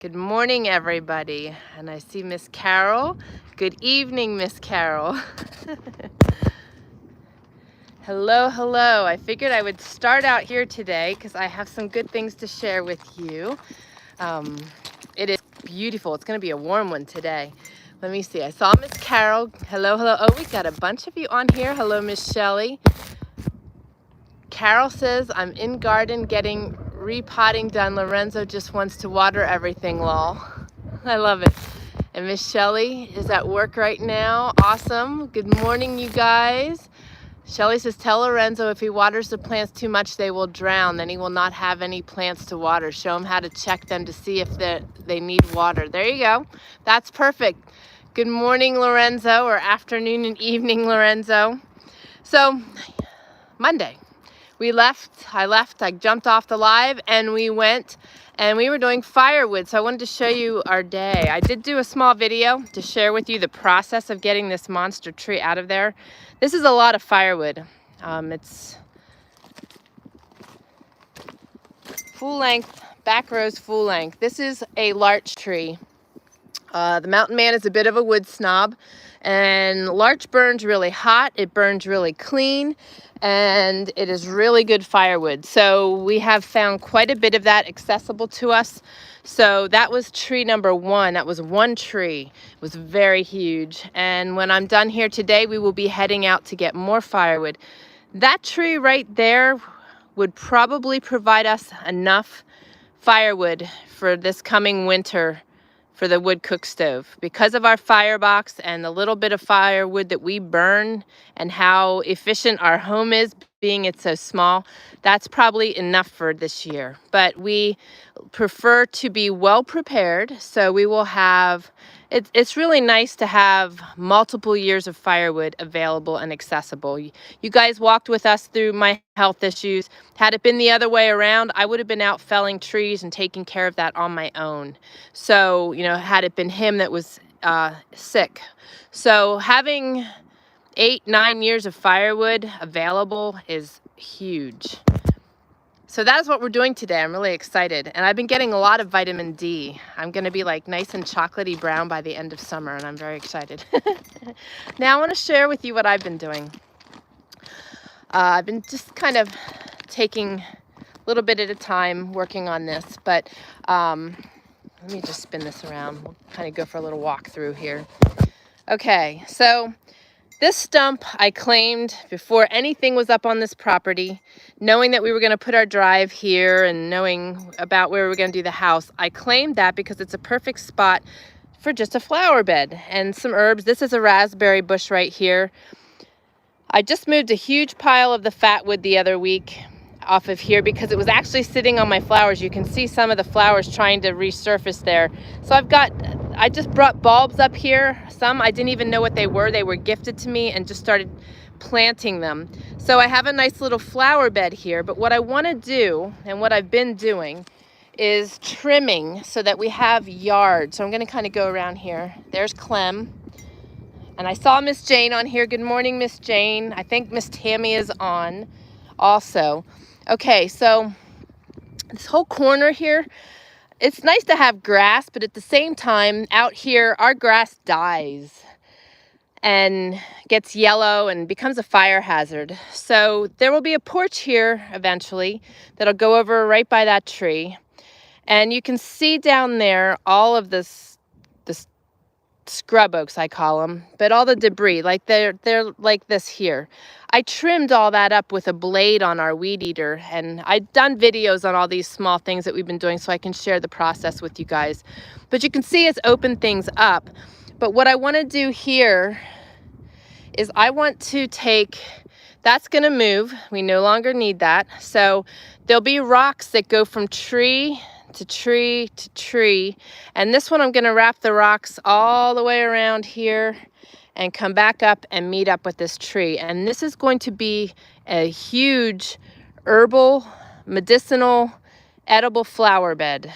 Good morning, everybody. And I see Miss Carol. Good evening, Miss Carol. Hello, hello. I figured I would start out here today because I have some good things to share with you. It is beautiful. It's going to be a warm one today. Let me see. I saw Miss Carol. Hello, hello. Oh, we got a bunch of you on here. Hello, Miss Shelley. Carol says, I'm in garden getting repotting done. Lorenzo just wants to water everything, lol. I love it. And Miss Shelley is at work right now. Awesome. Good morning, you guys. Shelley says, tell Lorenzo if he waters the plants too much, they will drown. Then he will not have any plants to water. Show him how to check them to see if they need water. There you go. That's perfect. Good morning, Lorenzo, or afternoon and evening, Lorenzo. So, Monday. I jumped off the live and we went and we were doing firewood. So I wanted to show you our day. I did do a small video to share with you the process of getting this monster tree out of there. This is a lot of firewood. It's full length, back rows full length. This is a larch tree. The mountain man is a bit of a wood snob, and larch burns really hot, it burns really clean, and it is really good firewood. So we have found quite a bit of that accessible to us. So that was tree number one. That was one tree. It was very huge. And when I'm done here today, we will be heading out to get more firewood. That tree right there would probably provide us enough firewood for this coming winter for the wood cook stove. Because of our firebox and the little bit of firewood that we burn and how efficient our home is, being it's so small, that's probably enough for this year. But we prefer to be well prepared, so we will have, it's really nice to have multiple years of firewood available and accessible. You guys walked with us through my health issues. Had it been the other way around, I would have been out felling trees and taking care of that on my own. So, you know, had it been him that was sick. So having 8-9 years of firewood available is huge. So that is what we're doing today. I'm really excited. And I've been getting a lot of vitamin D. I'm going to be like nice and chocolatey brown by the end of summer, and I'm very excited. Now I want to share with you what I've been doing. I've been just kind of taking a little bit at a time working on this, but let me just spin this around. We'll kind of go for a little walk through here. Okay, so this stump I claimed before anything was up on this property, knowing that we were going to put our drive here and knowing about where we were going to do the house. I claimed that because it's a perfect spot for just a flower bed and some herbs. This is a raspberry bush right here. I just moved a huge pile of the fat wood the other week off of here because it was actually sitting on my flowers. You can see some of the flowers trying to resurface there. So I just brought bulbs up here. Some I didn't even know what they were. They were gifted to me and just started planting them. So I have a nice little flower bed here, but what I want to do and what I've been doing is trimming so that we have yard. So I'm going to kind of go around here. There's Clem. And I saw Miss Jane on here. Good morning, Miss Jane. I think Miss Tammy is on also. Okay, so this whole corner here, it's nice to have grass, but at the same time, out here, our grass dies and gets yellow and becomes a fire hazard. So there will be a porch here eventually that'll go over right by that tree. And you can see down there all of this scrub oaks, I call them, but all the debris, like they're like this here. I trimmed all that up with a blade on our weed eater, and I've done videos on all these small things that we've been doing so I can share the process with you guys. But you can see it's opened things up. But what I want to do here is I want to take, that's going to move. We no longer need that. So there'll be rocks that go from tree to tree to tree, and this one I'm going to wrap the rocks all the way around here and come back up and meet up with this tree. And this is going to be a huge herbal, medicinal, edible flower bed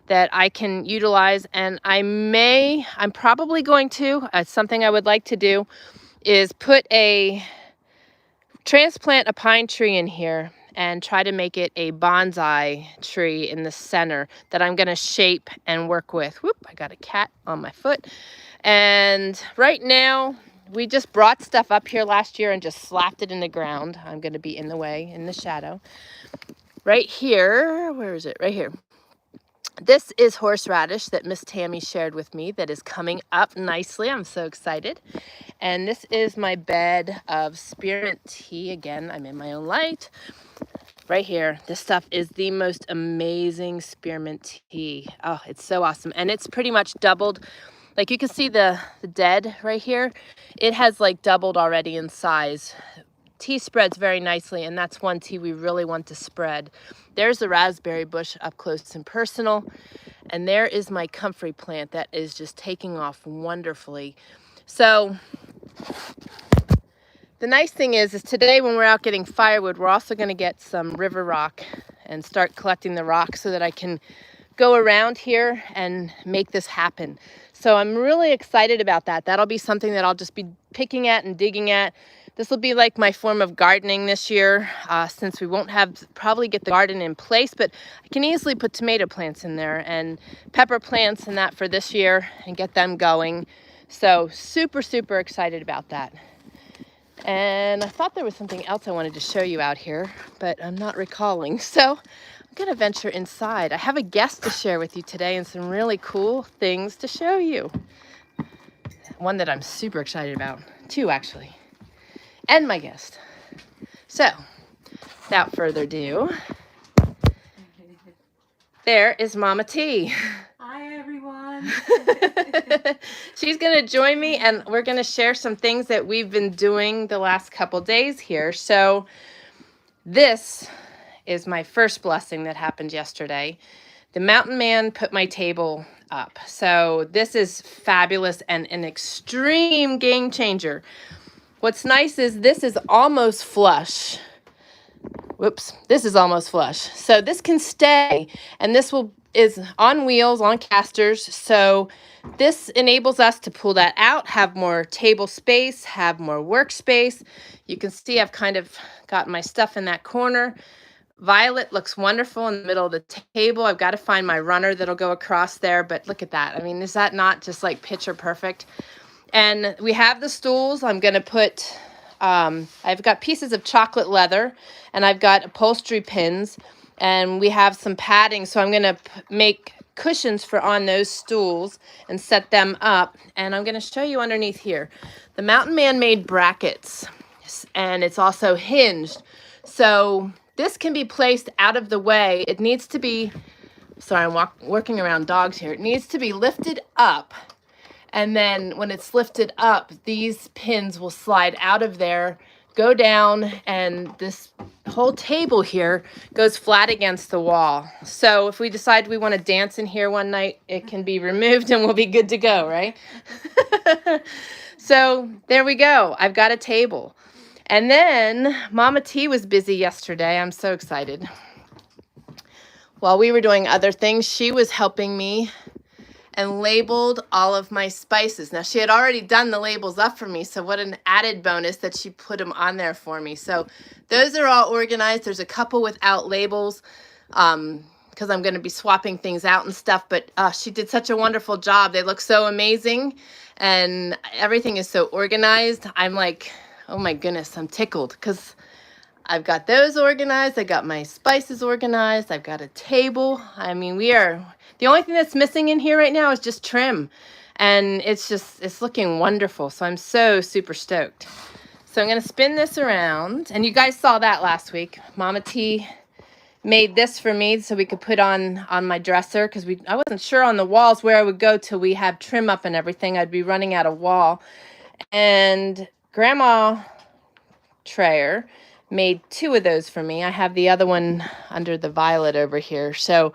that I can utilize. And I'm probably going to, something I would like to do is transplant a pine tree in here and try to make it a bonsai tree in the center that I'm going to shape and work with. Whoop, I got a cat on my foot. And right now, we just brought stuff up here last year and just slapped it in the ground. I'm going to be in the way, in the shadow. Right here, where is it? Right here. This is horseradish that Miss Tammy shared with me that is coming up nicely. I'm so excited. And this is my bed of spearmint tea. Again, I'm in my own light. Right here, this stuff is the most amazing spearmint tea. Oh, it's so awesome. And it's pretty much doubled. Like you can see the dead right here. It has like doubled already in size. Tea spreads very nicely, and that's one tea we really want to spread. There's the raspberry bush up close and personal, and there is my comfrey plant that is just taking off wonderfully. So the nice thing is today when we're out getting firewood, we're also going to get some river rock and start collecting the rock so that I can go around here and make this happen. So I'm really excited about that. That'll be something that I'll just be picking at and digging at. This will be like my form of gardening this year, since we won't probably get the garden in place, but I can easily put tomato plants in there and pepper plants and that for this year and get them going. So super, super excited about that. And I thought there was something else I wanted to show you out here, but I'm not recalling. So I'm gonna venture inside. I have a guest to share with you today and some really cool things to show you. One that I'm super excited about, two actually. And my guest. So, without further ado, there is Mama T. Hi, everyone. She's going to join me, and we're going to share some things that we've been doing the last couple days here. So, this is my first blessing that happened yesterday. The mountain man put my table up. So, this is fabulous and an extreme game changer. What's nice is this is almost flush. Whoops, this is almost flush. So this can stay, and this is on wheels, on casters. So this enables us to pull that out, have more table space, have more workspace. You can see I've kind of got my stuff in that corner. Violet looks wonderful in the middle of the table. I've got to find my runner that'll go across there, but look at that. I mean, is that not just like picture perfect? And we have the stools. I'm going to put, I've got pieces of chocolate leather, and I've got upholstery pins, and we have some padding. So I'm going to make cushions for on those stools and set them up. And I'm going to show you underneath here. The Mountain Man made brackets, and it's also hinged. So this can be placed out of the way. It needs to be, sorry, I'm working around dogs here. It needs to be lifted up. And then when it's lifted up, these pins will slide out of there, go down, and this whole table here goes flat against the wall. So if we decide we want to dance in here one night, it can be removed and we'll be good to go, right? So there we go. I've got a table. And then Mama T was busy yesterday. I'm so excited. While we were doing other things, she was helping me and labeled all of my spices. Now, she had already done the labels up for me, so what an added bonus that she put them on there for me. So those are all organized. There's a couple without labels because I'm going to be swapping things out and stuff, but she did such a wonderful job. They look so amazing, and everything is so organized. I'm like, oh my goodness, I'm tickled because I've got those organized. I got my spices organized. I've got a table. I mean, the only thing that's missing in here right now is just trim. And it's looking wonderful. So I'm so super stoked. So I'm going to spin this around. And you guys saw that last week. Mama T made this for me so we could put on my dresser because I wasn't sure on the walls where I would go till we have trim up and everything. I'd be running out of wall. And Grandma Trayer made two of those for me. I have the other one under the violet over here. So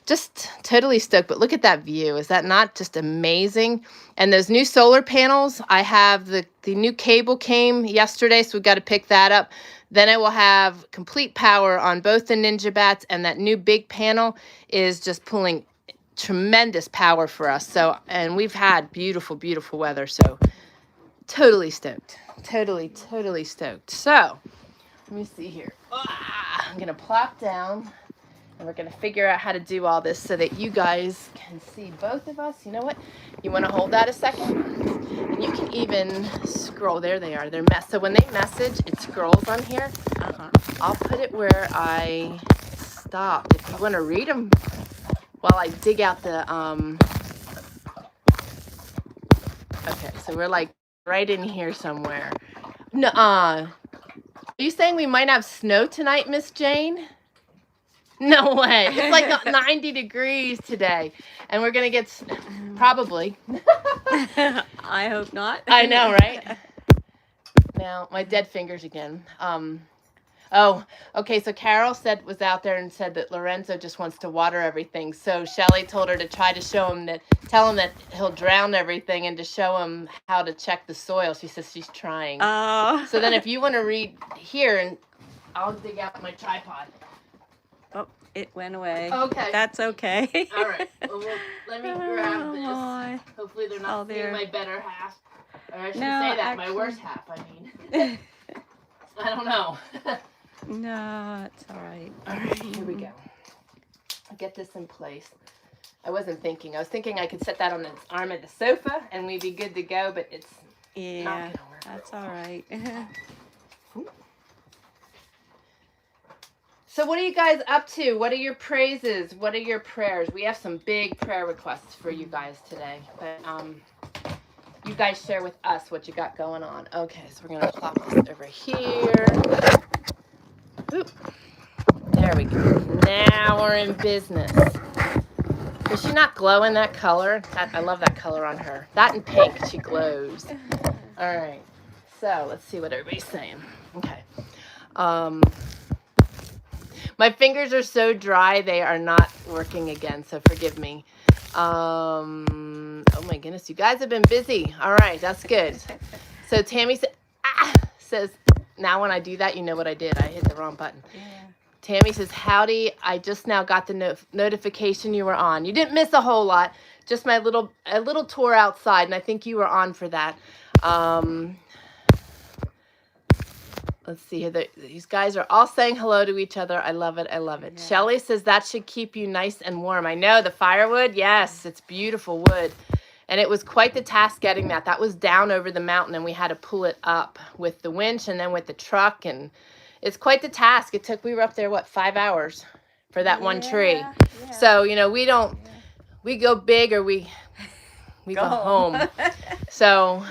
just totally stoked. But look at that view. Is that not just amazing? And those new solar panels, I have the new cable came yesterday, so we've got to pick that up. Then I will have complete power on both the Ninja Bats, and that new big panel is just pulling tremendous power for us. So, and we've had beautiful, beautiful weather. So totally stoked. Totally stoked. So let me see here. I'm going to plop down, and we're going to figure out how to do all this so that you guys can see both of us. You know what? You want to hold that a second? And you can even scroll. There they are. They're so when they message, it scrolls on here. I'll put it where I stopped. If you want to read them while I dig out the... Okay, so we're like right in here somewhere. No, are you saying we might have snow tonight, Miss Jane? No way. It's like 90 degrees today, and we're gonna get probably. I hope not. I know, right? Now my dead fingers again. Oh, okay. So Carol was out there and said that Lorenzo just wants to water everything. So Shelly told her to try to tell him that he'll drown everything, and to show him how to check the soil. She says she's trying. Oh. So then if you want to read here, and I'll dig out my tripod. Oh, it went away. Okay. That's okay. All right. Well, let me grab this. My. Hopefully they're not seeing my better half. Or I shouldn't No, say that, actually, my worse half, I mean. I don't know. No, it's all right. All right, here we go. I'll get this in place. I wasn't thinking. I was thinking I could set that on the arm of the sofa and we'd be good to go, but it's not going to work. That's all right. So what are you guys up to? What are your praises? What are your prayers? We have some big prayer requests for you guys today, but you guys share with us what you got going on. Okay, so we're going to plop this over here. Oop. There we go. Now we're in business. Does she not glow in that color? I love that color on her. That and pink, she glows. All right. So let's see what everybody's saying. Okay. My fingers are so dry they are not working again, so forgive me. Oh my goodness, you guys have been busy. All right, that's good. So Tammy says, now when I do that, you know what I did. I hit the wrong button. Yeah. Tammy says, howdy, I just now got the notification you were on. You didn't miss a whole lot, just a little tour outside, and I think you were on for that. Let's see here. These guys are all saying hello to each other. I love it. I love it. Yeah. Shelly says that should keep you nice and warm. I know, the firewood. Yes, it's beautiful wood. And it was quite the task getting that. That was down over the mountain, and we had to pull it up with the winch and then with the truck. And it's quite the task. We were up there, 5 hours for that one tree. Yeah. So, we go big or we go home. So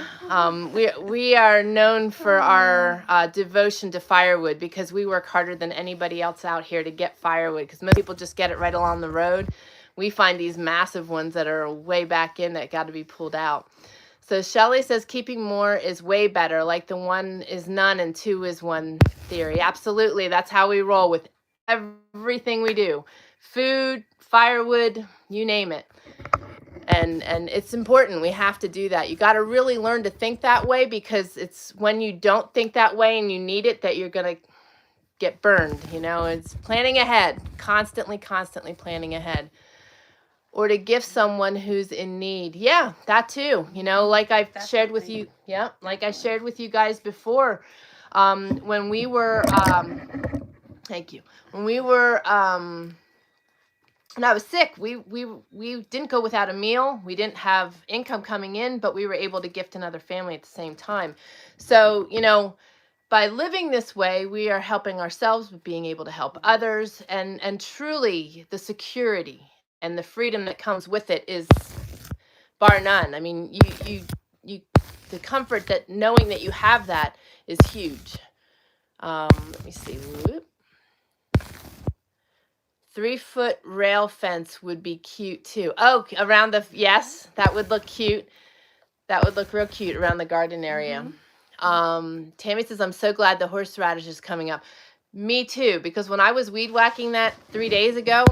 we are known for our devotion to firewood because we work harder than anybody else out here to get firewood, because most people just get it right along the road. We find these massive ones that are way back in that got to be pulled out. So Shelly says keeping more is way better, like the one is none and two is one theory. Absolutely. That's how we roll with everything we do. Food, firewood, you name it. And it's important. We have to do that. You got to really learn to think that way, because it's when you don't think that way and you need it that you're going to get burned. It's planning ahead, constantly planning ahead. Or to gift someone who's in need. Yeah, that too. Like I've shared with you. Yeah, like I shared with you guys before. When we were, thank you. When we were, and I was sick. We didn't go without a meal. We didn't have income coming in, but we were able to gift another family at the same time. So, by living this way, we are helping ourselves with being able to help others, and truly the security and the freedom that comes with it is bar none. I mean, the comfort that knowing that you have that is huge. Let me see. Whoop. 3-foot rail fence would be cute too. Oh, around yes, that would look cute. That would look real cute around the garden area. Mm-hmm. Tammy says, I'm so glad the horseradish is coming up. Me too, because when I was weed whacking that 3 days ago,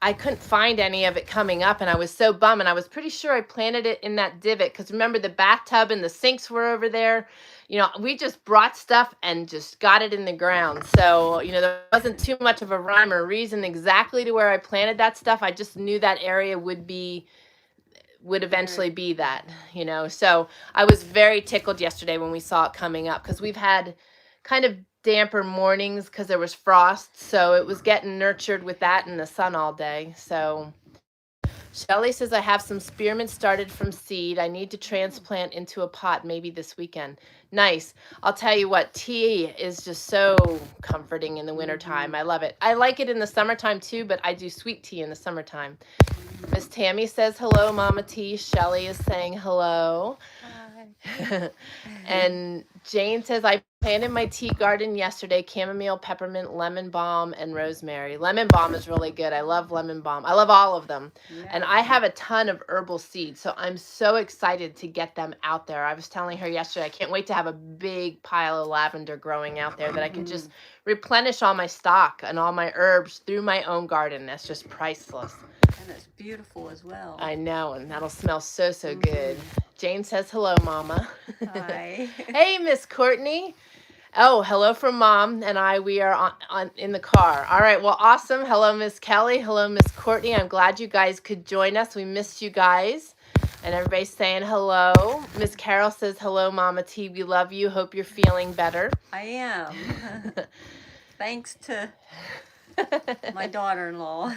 I couldn't find any of it coming up, and I was so bummed, and I was pretty sure I planted it in that divot, because remember the bathtub and the sinks were over there. We just brought stuff and just got it in the ground. So, there wasn't too much of a rhyme or reason exactly to where I planted that stuff. I just knew that area would eventually be that, So I was very tickled yesterday when we saw it coming up, because we've had kind of damper mornings because there was frost. So it was getting nurtured with that in the sun all day. So Shelly says, I have some spearmint started from seed. I need to transplant into a pot maybe this weekend. Nice. I'll tell you what, tea is just so comforting in the wintertime. I love it. I like it in the summertime too, but I do sweet tea in the summertime. Miss Tammy says, hello, Mama T. Shelly is saying hello. Hi. And Jane says, I planted my tea garden yesterday, chamomile, peppermint, lemon balm, and rosemary. Lemon balm is really good. I love lemon balm. I love all of them. And I have a ton of herbal seeds, so I'm so excited to get them out there. I was telling her yesterday, I can't wait to have a big pile of lavender growing out there that I can just replenish all my stock and all my herbs through my own garden. That's just priceless. And it's beautiful as well. I know, and that'll smell so, so good. Jane says, hello, Mama. Hi. Hey, Miss Courtney. Oh, hello from Mom and I. We are on in the car. All right, well, awesome. Hello, Miss Kelly. Hello, Miss Courtney. I'm glad you guys could join us. We missed you guys. And everybody's saying hello. Miss Carol says, hello, Mama T. We love you. Hope you're feeling better. I am. Thanks to my daughter-in-law.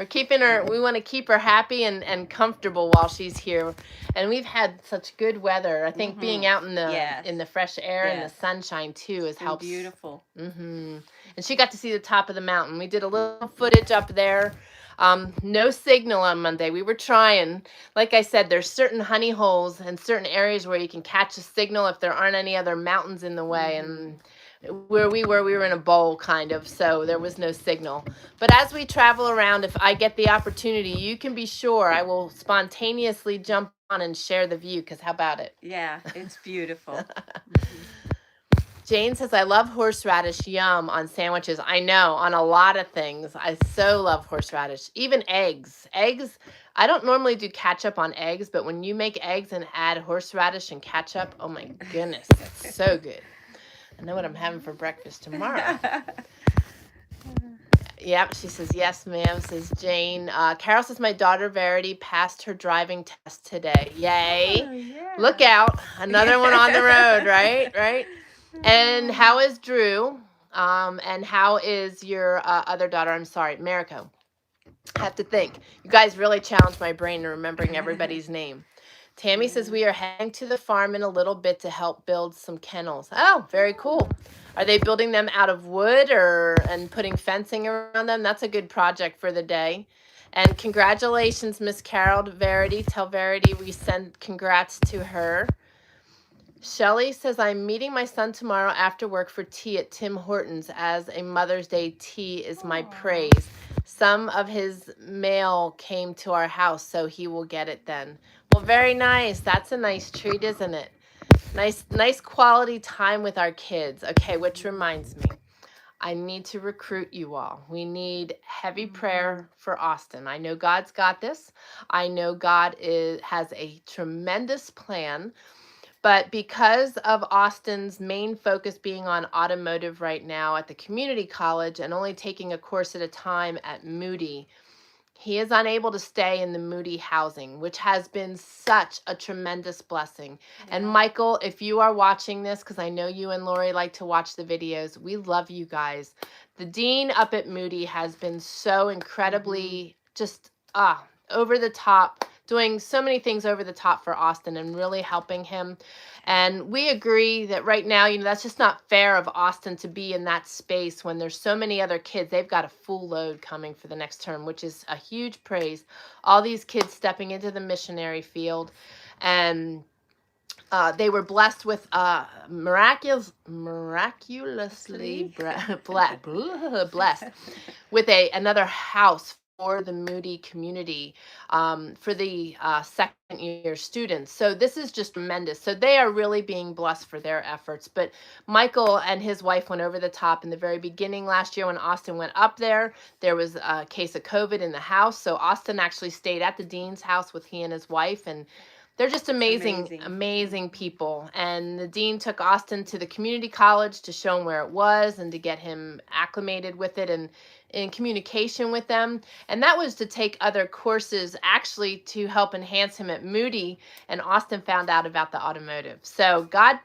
We're keeping her, we want to keep her happy and comfortable while she's here. And we've had such good weather. I think being out in the fresh air and the sunshine too has helped. Beautiful. And she got to see the top of the mountain. We did a little footage up there. No signal on Monday. We were trying. Like I said, there's certain honey holes and certain areas where you can catch a signal if there aren't any other mountains in the way. And where we were in a bowl kind of, so there was no signal. But as we travel around, if I get the opportunity, you can be sure I will spontaneously jump on and share the view, because how about it? Yeah, it's beautiful. Jane says, I love horseradish, yum, on sandwiches. I know, on a lot of things. I so love horseradish. Even eggs. Eggs, I don't normally do ketchup on eggs, but when you make eggs and add horseradish and ketchup, oh my goodness, it's so good. I know what I'm having for breakfast tomorrow. Yep, she says, yes, ma'am, says Jane. Carol says, my daughter Verity passed her driving test today. Yay. Oh, yeah. Look out. Another one on the road, right? Right? And how is Drew? And how is your other daughter? I'm sorry, Mariko. I have to think. You guys really challenged my brain in remembering everybody's name. Tammy says, we are heading to the farm in a little bit to help build some kennels. Oh, very cool. Are they building them out of wood and putting fencing around them? That's a good project for the day. And congratulations, Miss Carol, to Verity. Tell Verity we send congrats to her. Shelly says, I'm meeting my son tomorrow after work for tea at Tim Hortons, as a Mother's Day tea is my praise. Some of his mail came to our house, so he will get it then. Well, very nice. That's a nice treat, isn't it? Nice quality time with our kids. Okay, which reminds me, I need to recruit you all. We need heavy prayer for Austin. I know God's got this. I know God has a tremendous plan. But because of Austin's main focus being on automotive right now at the community college and only taking a course at a time at Moody, he is unable to stay in the Moody housing, which has been such a tremendous blessing. Yeah. And Michael, if you are watching this, because I know you and Lori like to watch the videos, we love you guys. The dean up at Moody has been so incredibly just over the top, doing so many things over the top for Austin and really helping him. And we agree that right now, that's just not fair of Austin to be in that space when there's so many other kids. They've got a full load coming for the next term, which is a huge praise. All these kids stepping into the missionary field. And they were blessed with miraculously blessed with another house for the Moody community, for the second year students. So this is just tremendous. So they are really being blessed for their efforts. But Michael and his wife went over the top in the very beginning last year when Austin went up there. There was a case of COVID in the house. So Austin actually stayed at the dean's house with he and his wife, and they're just amazing, amazing. amazing people. And the dean took Austin to the community college to show him where it was and to get him acclimated with it and in communication with them. And that was to take other courses actually to help enhance him at Moody. And Austin found out about the automotive. So God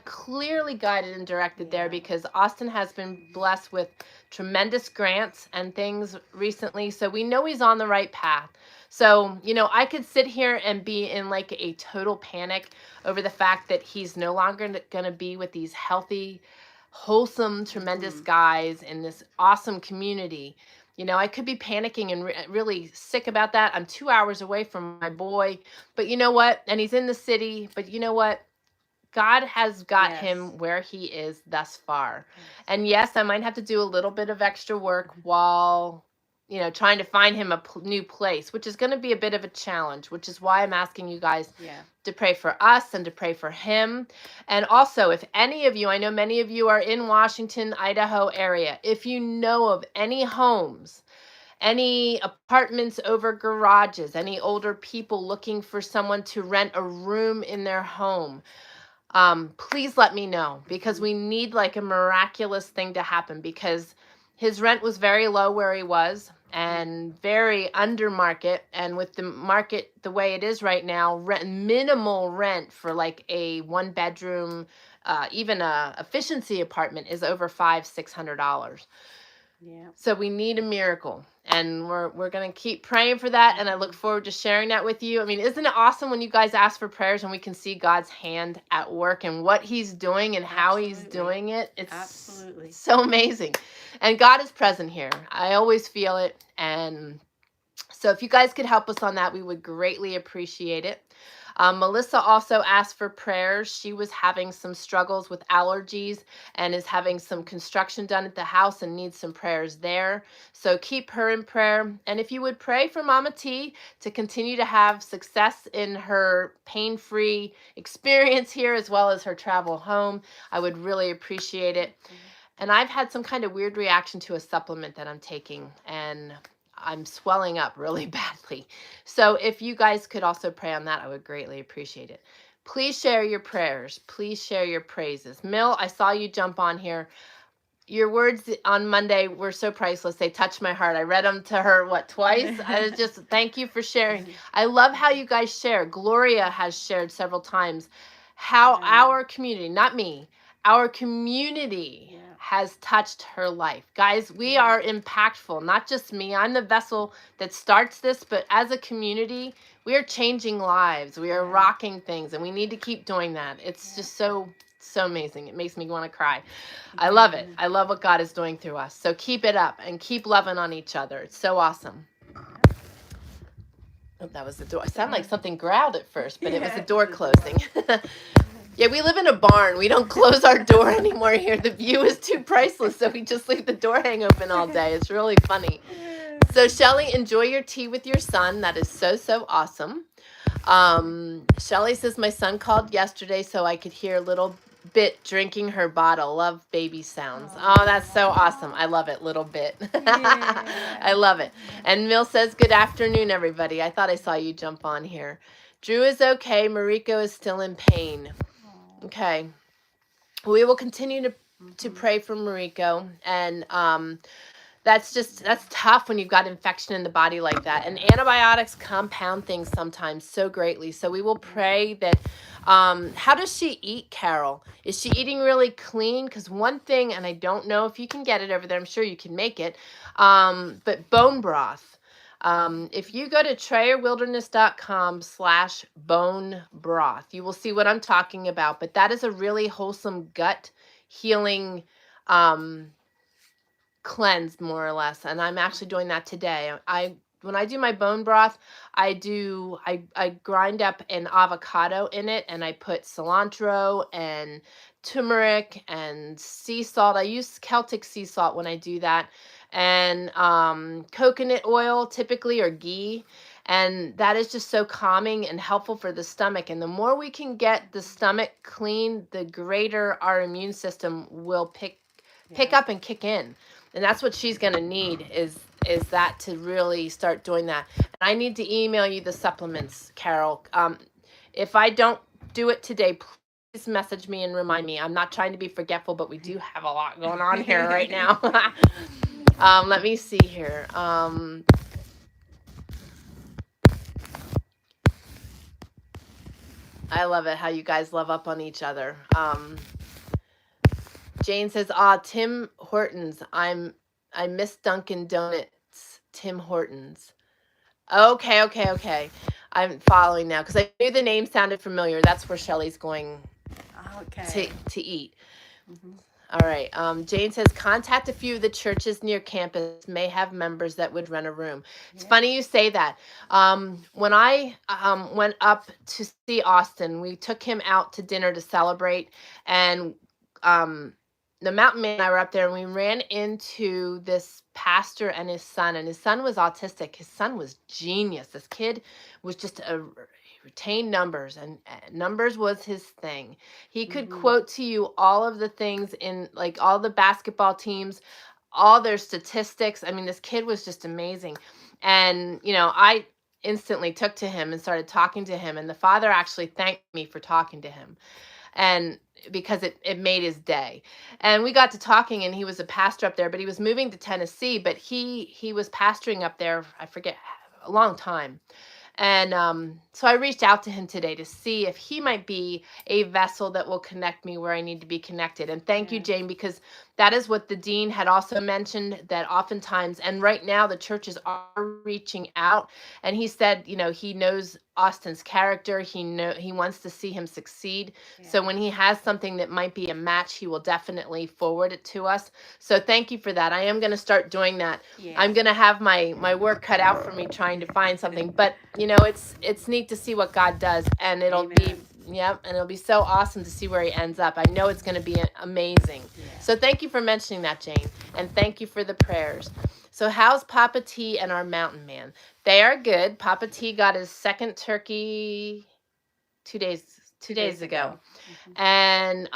clearly guided and directed there, because Austin has been blessed with tremendous grants and things recently. So we know he's on the right path. So, you know, I could sit here and be in like a total panic over the fact that he's no longer going to be with these healthy, wholesome, tremendous guys in this awesome community. You know, I could be panicking and really sick about that. I'm 2 hours away from my boy, but you know what? And he's in the city, but you know what? God has got him where he is thus far. And yes, I might have to do a little bit of extra work while, you know, trying to find him a new place, which is going to be a bit of a challenge, which is why I'm asking you guys to pray for us and to pray for him. And also, if any of you, I know many of you are in Washington, Idaho area, if you know of any homes, any apartments over garages, any older people looking for someone to rent a room in their home, please let me know, because we need like a miraculous thing to happen, because his rent was very low where he was and very under market. And with the market the way it is right now, minimal rent for like a 1-bedroom, even a efficiency apartment is over $500-$600. Yeah. So we need a miracle, and we're going to keep praying for that, and I look forward to sharing that with you. I mean, isn't it awesome when you guys ask for prayers and we can see God's hand at work and what he's doing and how he's doing it? It's so amazing. And God is present here. I always feel it. And so if you guys could help us on that, we would greatly appreciate it. Melissa also asked for prayers. She was having some struggles with allergies and is having some construction done at the house and needs some prayers there. So keep her in prayer. And if you would pray for Mama T to continue to have success in her pain-free experience here, as well as her travel home, I would really appreciate it. And I've had some kind of weird reaction to a supplement that I'm taking, and I'm swelling up really badly. So if you guys could also pray on that, I would greatly appreciate it. Please share your prayers. Please share your praises. Mill, I saw you jump on here. Your words on Monday were so priceless. They touched my heart. I read them to her, twice? I just, thank you for sharing. I love how you guys share. Gloria has shared several times how our community, not me, our community has touched her life. Guys, we are impactful, not just me. I'm the vessel that starts this, but as a community, we are changing lives. We are rocking things, and we need to keep doing that. It's just so amazing. It makes me want to cry. I love it. I love what God is doing through us. So keep it up and keep loving on each other. It's so awesome. Oh, that was the door. It sounded like something growled at first, but it was the door closing. Yeah, we live in a barn. We don't close our door anymore here. The view is too priceless, so we just leave the door hang open all day. It's really funny. So, Shelly, enjoy your tea with your son. That is so awesome. Shelly says, my son called yesterday so I could hear a little bit drinking her bottle. Love baby sounds. Oh, that's so awesome. I love it. Little bit. I love it. And Mill says, good afternoon, everybody. I thought I saw you jump on here. Drew is okay. Mariko is still in pain. Okay. We will continue to pray for Mariko. And that's tough when you've got infection in the body like that. And antibiotics compound things sometimes so greatly. So we will pray that, how does she eat, Carol? Is she eating really clean? Because one thing, and I don't know if you can get it over there, I'm sure you can make it, but bone broth. If you go to TrayerWilderness.com/bone broth, you will see what I'm talking about. But that is a really wholesome gut healing cleanse, more or less. And I'm actually doing that today. When I do my bone broth, I grind up an avocado in it, and I put cilantro and turmeric and sea salt. I use Celtic sea salt when I do that, and coconut oil typically, or ghee. And that is just so calming and helpful for the stomach. And the more we can get the stomach clean, the greater our immune system will pick up and kick in. And that's what she's going to need is that, to really start doing that. And I need to email you the supplements, Carol. If I don't do it today, please message me and remind me. I'm not trying to be forgetful, but we do have a lot going on here right now. Let me see here. I love it how you guys love up on each other. Jane says, Tim Hortons. I miss Dunkin' Donuts. Tim Hortons. Okay. I'm following now because I knew the name sounded familiar. That's where Shelly's going to eat. Mm-hmm. All right. Jane says, contact a few of the churches near campus may have members that would rent a room. It's funny you say that. When I went up to see Austin, we took him out to dinner to celebrate, and the mountain man and I were up there, and we ran into this pastor and his son was autistic. His son was genius. This kid was just retained numbers, and numbers was his thing. He could quote to you all of the things in, like, all the basketball teams, all their statistics. I mean, this kid was just amazing. And, you know, I instantly took to him and started talking to him, and the father actually thanked me for talking to him, and because it made his day. And we got to talking, and he was a pastor up there, but he was moving to Tennessee, but he was pastoring up there, I forget, a long time. And so I reached out to him today to see if he might be a vessel that will connect me where I need to be connected. And thank you, Jane, because that is what the dean had also mentioned, that oftentimes, and right now the churches are reaching out. And he said, you know, he knows Austin's character. He wants to see him succeed. So when he has something that might be a match, he will definitely forward it to us. So thank you for that. I am going to start doing that. I'm going to have my work cut out for me trying to find something, but you know, it's neat to see what God does, and it'll be and it'll be so awesome to see where he ends up. I know it's going to be amazing. So thank you for mentioning that, Jane, and thank you for the prayers. So how's Papa T and our mountain man? They are good. Papa T got his second turkey 2 days ago. And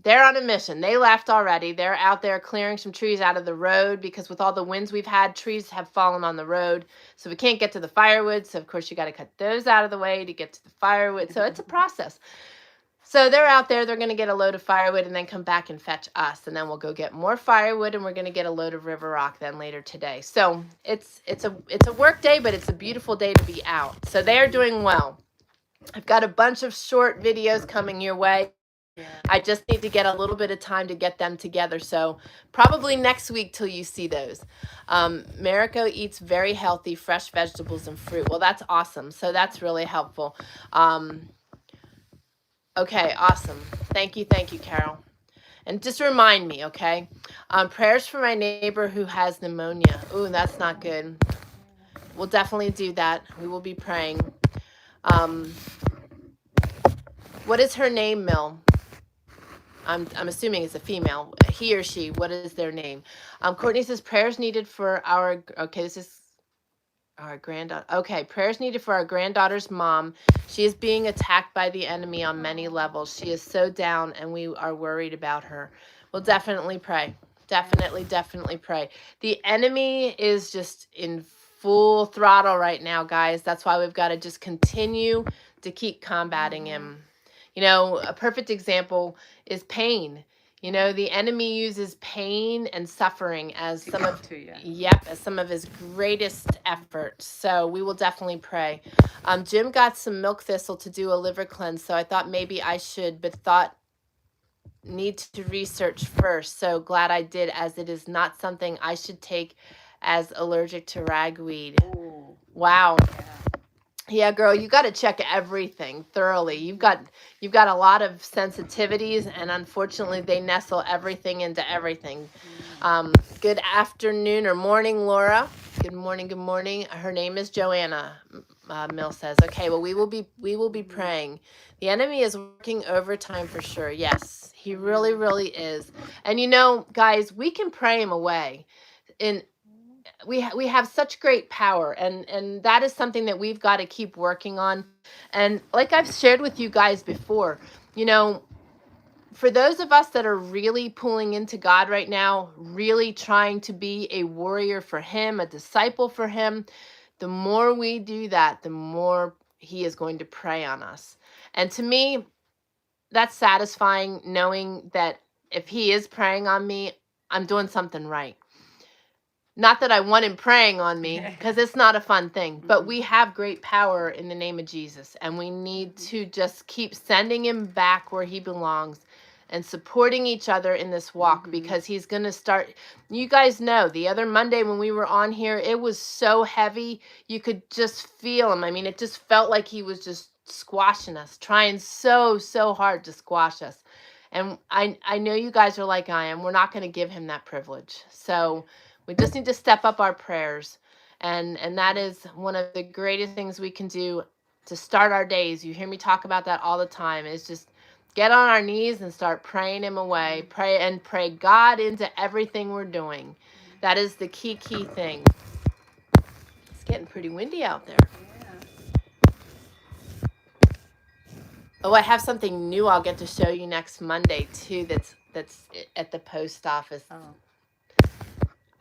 they're on a mission. They left already. They're out there clearing some trees out of the road, because with all the winds we've had, trees have fallen on the road, so we can't get to the firewood. So of course you got to cut those out of the way to get to the firewood. So it's a process. So they're out there, they're going to get a load of firewood and then come back and fetch us, and then we'll go get more firewood, and we're going to get a load of river rock then later today. So it's a work day, but it's a beautiful day to be out. So they are doing well. I've got a bunch of short videos coming your way. I just need to get a little bit of time to get them together. So probably next week till you see those. Mariko eats very healthy, fresh vegetables and fruit. Well, that's awesome. So that's really helpful. Okay, awesome. Thank you, Carol. And just remind me, okay? Prayers for my neighbor who has pneumonia. Ooh, that's not good. We'll definitely do that. We will be praying. What is her name, Mill? I'm assuming it's a female. He or she. What is their name? Courtney says prayers needed for our. Okay, this is our granddaughter. Okay, prayers needed for our granddaughter's mom. She is being attacked by the enemy on many levels. She is so down, and we are worried about her. We'll definitely pray. Definitely pray. The enemy is just in full throttle right now, guys. That's why we've got to just continue to keep combating him. You know, a perfect example is pain. You know, the enemy uses pain and suffering as some of his greatest efforts. So we will definitely pray. Jim got some milk thistle to do a liver cleanse, so I thought maybe I should, but thought need to research first. So glad I did, as it is not something I should take as allergic to ragweed. Ooh. Wow. Yeah, girl, you got to check everything thoroughly. You've got a lot of sensitivities, and unfortunately, they nestle everything into everything. Good afternoon or morning, Laura. Good morning. Her name is Joanna. Mill says, okay. Well, we will be praying. The enemy is working overtime for sure. Yes, he really is. And you know, guys, we can pray him away. We have such great power, and that is something that we've got to keep working on. And like I've shared with you guys before, you know, for those of us that are really pulling into God right now, really trying to be a warrior for him, a disciple for him, the more we do that, the more he is going to pray on us. And to me, that's satisfying, knowing that if he is praying on me, I'm doing something right. Not that I want him praying on me, because it's not a fun thing, but we have great power in the name of Jesus, and we need to just keep sending him back where he belongs and supporting each other in this walk, because he's going to start. You guys know the other Monday when we were on here, it was so heavy. You could just feel him. I mean, it just felt like he was just squashing us, trying so hard to squash us. And I know you guys are like I am. We're not going to give him that privilege. So we just need to step up our prayers. And that is one of the greatest things we can do to start our days. You hear me talk about that all the time. Is just get on our knees and start praying him away. Pray God into everything we're doing. That is the key thing. It's getting pretty windy out there. Oh, I have something new I'll get to show you next Monday too. That's at the post office. Oh.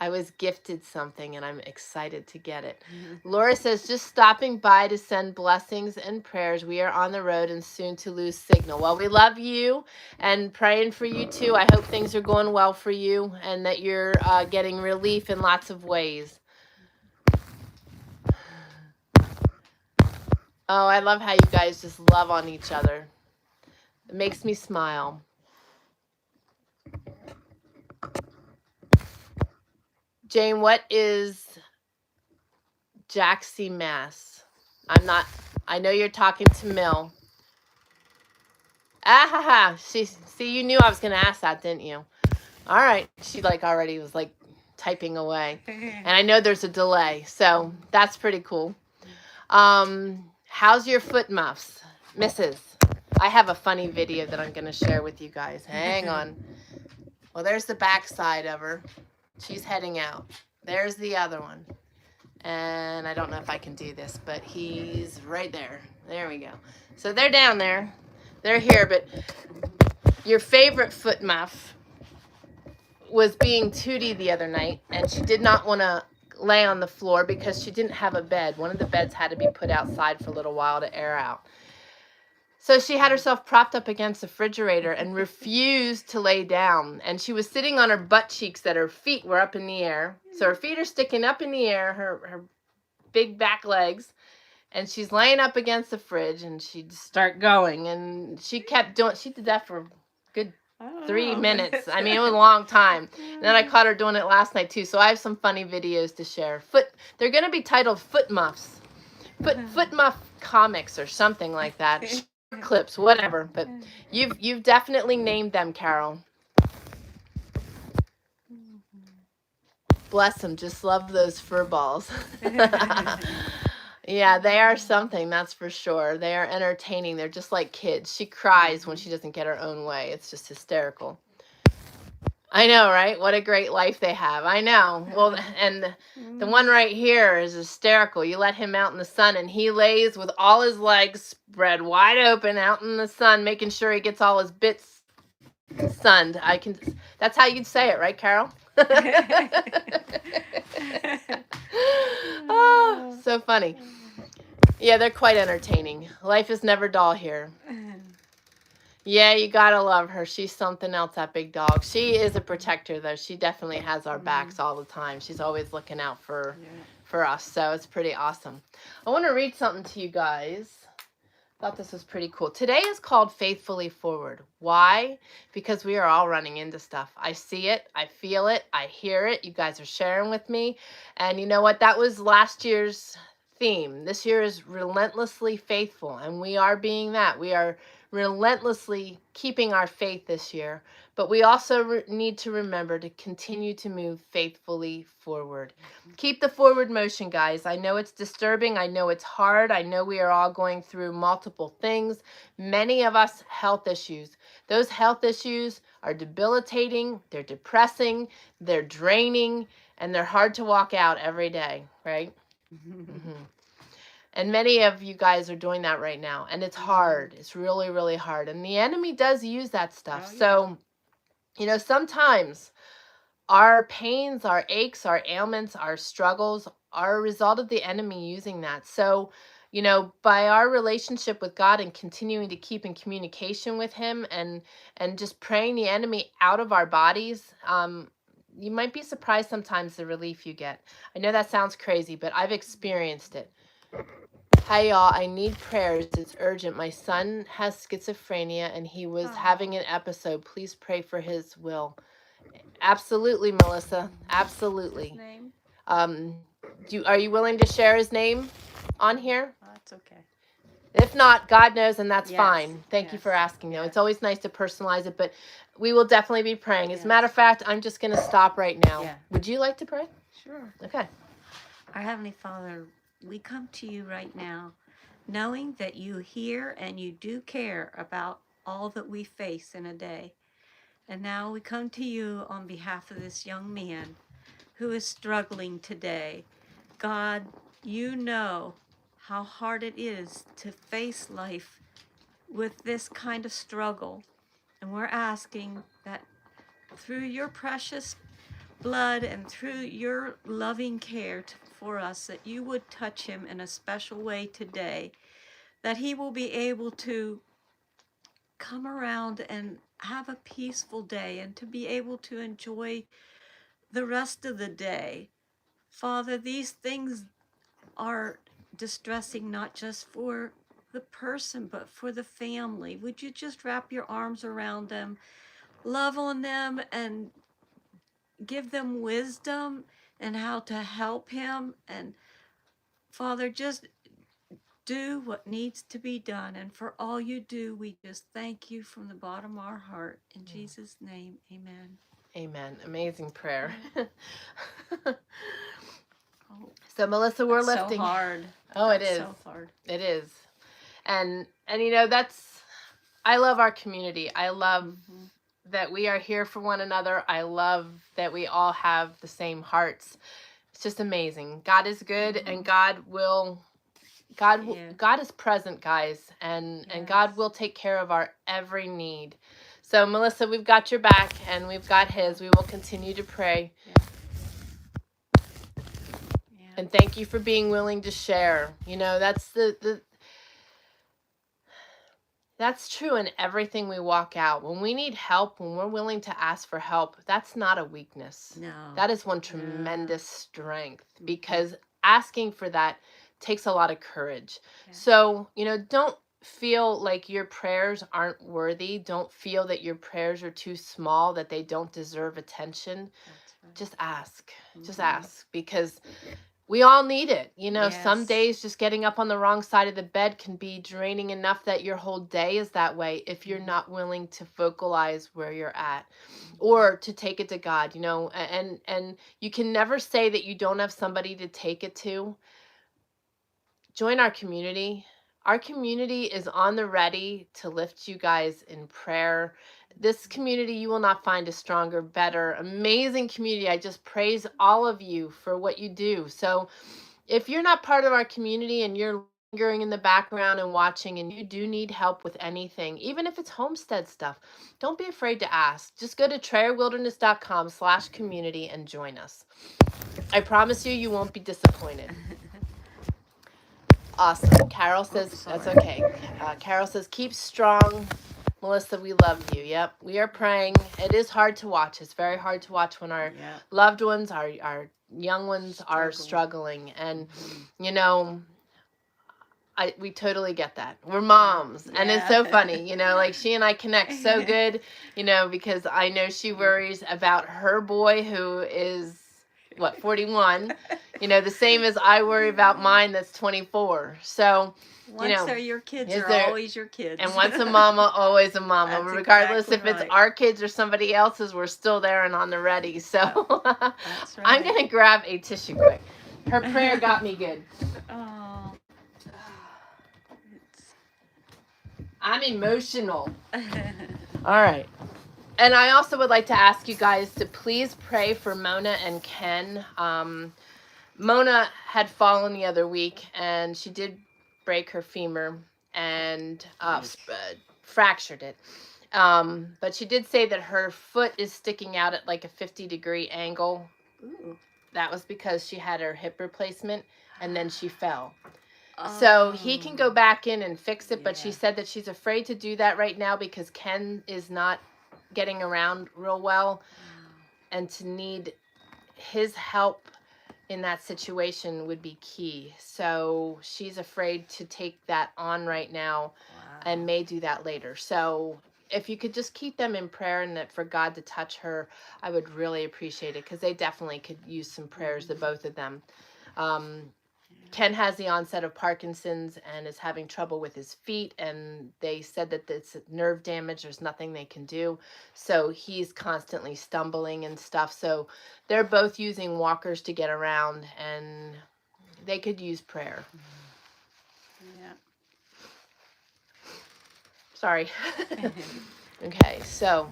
I was gifted something and I'm excited to get it. Laura says, just stopping by to send blessings and prayers. We are on the road and soon to lose signal. Well, we love you and praying for you too. I hope things are going well for you and that you're getting relief in lots of ways. Oh, I love how you guys just love on each other. It makes me smile. Jane, what is Jaxie Mass? I know you're talking to Mill. See, you knew I was going to ask that, didn't you? All right. She already was typing away. And I know there's a delay, so that's pretty cool. How's your foot muffs, Mrs.? I have a funny video that I'm going to share with you guys. Hang on. Well, there's the back side of her. She's heading out. There's the other one. And I don't know if I can do this, but he's right there. There we go. So they're down there. They're here, but your favorite foot muff was being Tootie the other night, and she did not want to lay on the floor because she didn't have a bed. One of the beds had to be put outside for a little while to air out. So she had herself propped up against the refrigerator and refused to lay down. And she was sitting on her butt cheeks that her feet were up in the air. So her feet are sticking up in the air, her big back legs. And she's laying up against the fridge and she'd start going. And she kept doing, she did that for a good 3 minutes. I mean, it was a long time. And then I caught her doing it last night too. So I have some funny videos to share. They're going to be titled Foot Muffs. Foot Muff Comics or something like that. Clips, whatever, but you've definitely named them, Carol. Bless them, just love those fur balls. Yeah, they are something, that's for sure. They are entertaining. They're just like kids. She cries when she doesn't get her own way. It's just hysterical. I know, right? What a great life they have. I know. Well, and the one right here is hysterical. You let him out in the sun and he lays with all his legs spread wide open out in the sun, making sure he gets all his bits sunned. That's how you'd say it, right, Carol? Oh, so funny. Yeah, they're quite entertaining. Life is never dull here. Yeah, you gotta love her. She's something else, that big dog. She is a protector, though. She definitely has our backs all the time. She's always looking out for us, so it's pretty awesome. I want to read something to you guys. Thought this was pretty cool. Today is called Faithfully Forward. Why? Because we are all running into stuff. I see it. I feel it. I hear it. You guys are sharing with me. And you know what? That was last year's theme. This year is relentlessly faithful, and we are being that. We are relentlessly keeping our faith this year, but we also need to remember to continue to move faithfully forward. Keep the forward motion, guys. I know it's disturbing. I know it's hard. I know we are all going through multiple things. Many of us health issues. Those health issues are debilitating. They're depressing. They're draining, and they're hard to walk out every day, right? Mm-hmm. And many of you guys are doing that right now. And it's hard. It's really, really hard. And the enemy does use that stuff. So, sometimes our pains, our aches, our ailments, our struggles are a result of the enemy using that. So you know, by our relationship with God and continuing to keep in communication with him and just praying the enemy out of our bodies, you might be surprised sometimes the relief you get. I know that sounds crazy, but I've experienced it. Hi, y'all. I need prayers. It's urgent. My son has schizophrenia and he was having an episode. Please pray for his will. Absolutely, Melissa. Absolutely. His name? Are you willing to share his name on here? That's okay. If not, God knows, and that's Yes, fine. Thank you for asking, though. yes. It's always nice to personalize it, but we will definitely be praying. As a Yes. matter of fact, I'm just going to stop right now. Yeah. Would you like to pray? Sure. Okay. Our Heavenly Father, we come to you right now, knowing that you hear and you do care about all that we face in a day. And now we come to you on behalf of this young man who is struggling today. God, you know how hard it is to face life with this kind of struggle. And we're asking that through your precious blood and through your loving care for us, that you would touch him in a special way today, that he will be able to come around and have a peaceful day and to be able to enjoy the rest of the day. Father, these things are distressing not just for the person, but for the family. Would you just wrap your arms around them, love on them, and give them wisdom and how to help him? And Father, just do what needs to be done. And for all you do, we just thank you from the bottom of our heart. In Jesus' name, amen. Amen. Amazing prayer. Oh, So, Melissa, we're that's lifting. so hard. Oh, That's it is. so hard. It is. And you know, I love our community. I love that we are here for one another. I love that we all have the same hearts. It's just amazing. God is good, and God is present, guys, and God will take care of our every need. So, Melissa, we've got your back, and we've got his. We will continue to pray. And thank you for being willing to share. You know, that's that's true in everything we walk out. When we need help, when we're willing to ask for help, that's not a weakness. No. That is one tremendous strength, because asking for that takes a lot of courage. So, you know, don't feel like your prayers aren't worthy. Don't feel that your prayers are too small, that they don't deserve attention. Just ask. Just ask, because we all need it. You know, some days just getting up on the wrong side of the bed can be draining enough that your whole day is that way if you're not willing to vocalize where you're at or to take it to God, you know, and you can never say that you don't have somebody to take it to. Join our community. Our community is on the ready to lift you guys in prayer. This community, you will not find a stronger, better, amazing community. I just praise all of you for what you do. So if you're not part of our community and you're lingering in the background and watching and you do need help with anything, even if it's homestead stuff, don't be afraid to ask. Just go to trayerwilderness.com/community and join us. I promise you, you won't be disappointed. Awesome. Carol says, that's okay. Carol says, keep strong. Melissa, we love you. Yep. We are praying. It is hard to watch. It's very hard to watch when our loved ones, our young ones are struggling. And, you know, we totally get that. We're moms. And it's so funny, you know, like she and I connect so good, you know, because I know she worries about her boy who is, 41, you know, the same as I worry about mine that's 24. So, you know, they're your kids, they're always your kids. And once a mama, always a mama. That's Regardless exactly if it's our kids or somebody else's, we're still there and on the ready. So that's right. I'm going to grab a tissue quick. Her prayer got me good. Oh. I'm emotional. All right. And I also would like to ask you guys to please pray for Mona and Ken. Mona had fallen the other week, and she did break her femur and fractured it. But she did say that her foot is sticking out at like a 50-degree angle. Ooh. That was because she had her hip replacement, and then she fell. So he can go Oh, back in and fix it, but she yeah. said that she's afraid to do that right now because Ken is not getting around real well, Wow. and to need his help in that situation would be key. So she's afraid to take that on right now and Wow. may do that later. So if you could just keep them in prayer and that for God to touch her, I would really appreciate it because they definitely could use some prayers, the both of them. Ken has the onset of Parkinson's and is having trouble with his feet, and they said that it's nerve damage. There's nothing they can do. So he's constantly stumbling and stuff. So they're both using walkers to get around, and they could use prayer. Yeah. Sorry. Okay, so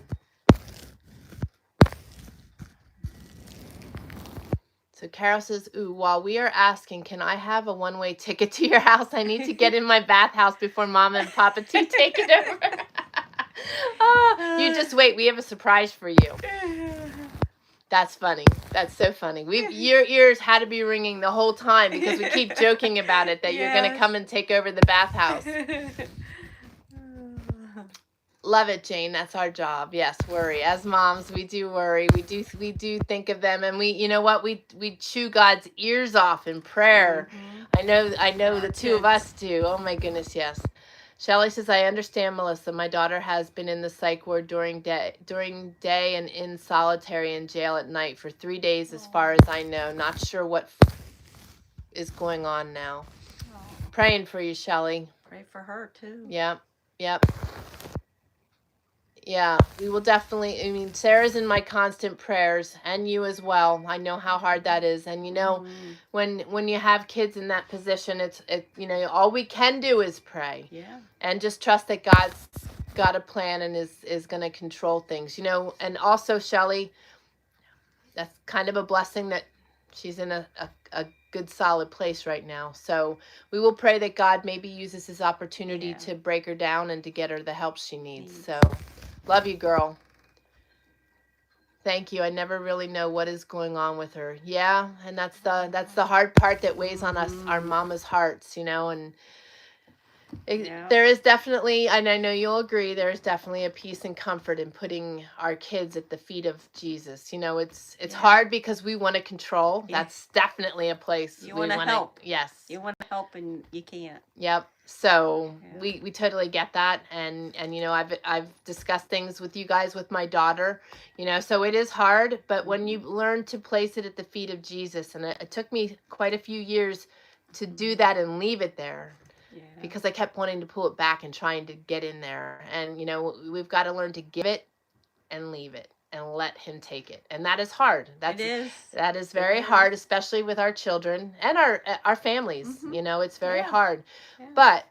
Carol says, ooh, while we are asking, can I have a one-way ticket to your house? I need to get in my bathhouse before Mama and Papa T take it over. Oh, you just wait. We have a surprise for you. That's funny. That's so funny. Your ears had to be ringing the whole time because we keep joking about it, that you're going to come and take over the bathhouse. Love it, Jane. That's our job. Yes, worry. As moms, we do worry. We do think of them, and you know what? We chew God's ears off in prayer. Mm-hmm. I know the two of us do. Oh my goodness, yes. Shelley says, I understand, Melissa. My daughter has been in the psych ward during day and in solitary in jail at night for 3 days, as far as I know. Not sure what is going on now. Oh. Praying for you, Shelley. Pray for her too. Yep. Yeah, we will definitely. I mean, Sarah's in my constant prayers, and you as well. I know how hard that is, and when you have kids in that position, it's all we can do is pray. Yeah. And just trust that God's got a plan and is going to control things. And also Shelley, that's kind of a blessing that she's in a good solid place right now. So we will pray that God maybe uses his opportunity to break her down and to get her the help she needs. So love you, girl. Thank you. I never really know what is going on with her. Yeah, and that's the hard part that weighs on us, our mama's hearts, and there is definitely, and I know you'll agree, there's definitely a peace and comfort in putting our kids at the feet of Jesus. It's hard because we want to control. That's definitely a place you want to help. Yes. You want to help and you can't. Yep. So we totally get that, and I've discussed things with you guys with my daughter, so it is hard, but when you learn to place it at the feet of Jesus, and it took me quite a few years to do that and leave it there. Because I kept wanting to pull it back and trying to get in there. And, we've got to learn to give it and leave it and let him take it. And that is hard. That is very hard, especially with our children and our families. It's very hard. Yeah. But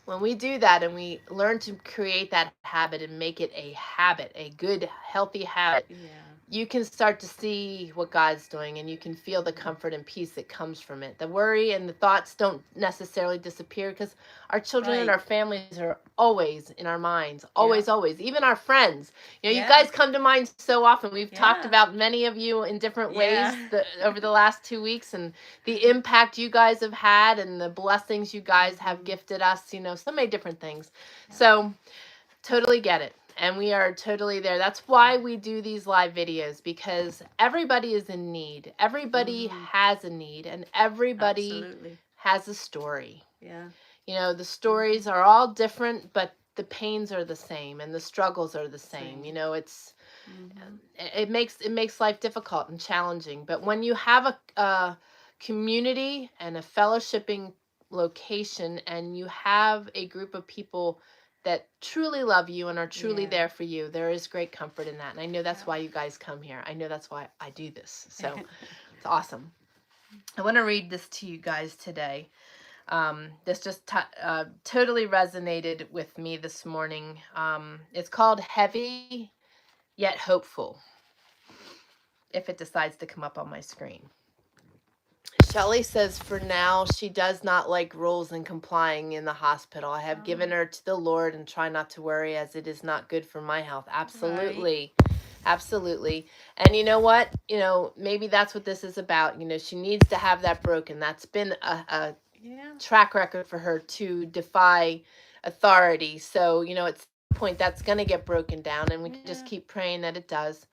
when we do that and we learn to create that habit and make it a habit, a good, healthy habit, you can start to see what God's doing, and you can feel the comfort and peace that comes from it. The worry and the thoughts don't necessarily disappear because our children and our families are always in our minds, always. Even our friends. You guys come to mind so often. We've talked about many of you in different ways over the last 2 weeks, and the impact you guys have had and the blessings you guys have gifted us, so many different things. So totally get it. And we are totally there. That's why we do these live videos, because everybody is in need. Everybody has a need, and everybody has a story. Yeah. The stories are all different, but the pains are the same and the struggles are the same. It makes life difficult and challenging. But when you have a community and a fellowshipping location, and you have a group of people that truly love you and are truly there for you, there is great comfort in that. And I know that's why you guys come here. I know that's why I do this. So it's awesome. I want to read this to you guys today. This just totally resonated with me this morning. It's called Heavy Yet Hopeful, if it decides to come up on my screen. Shelley says for now she does not like rules and complying in the hospital. I have given her to the Lord and try not to worry, as it is not good for my health. Absolutely. Right. Absolutely. And you know what? Maybe that's what this is about. She needs to have that broken. That's been a Yeah. track record for her to defy authority. So, at some point that's going to get broken down, and we can just Yeah. keep praying that it does.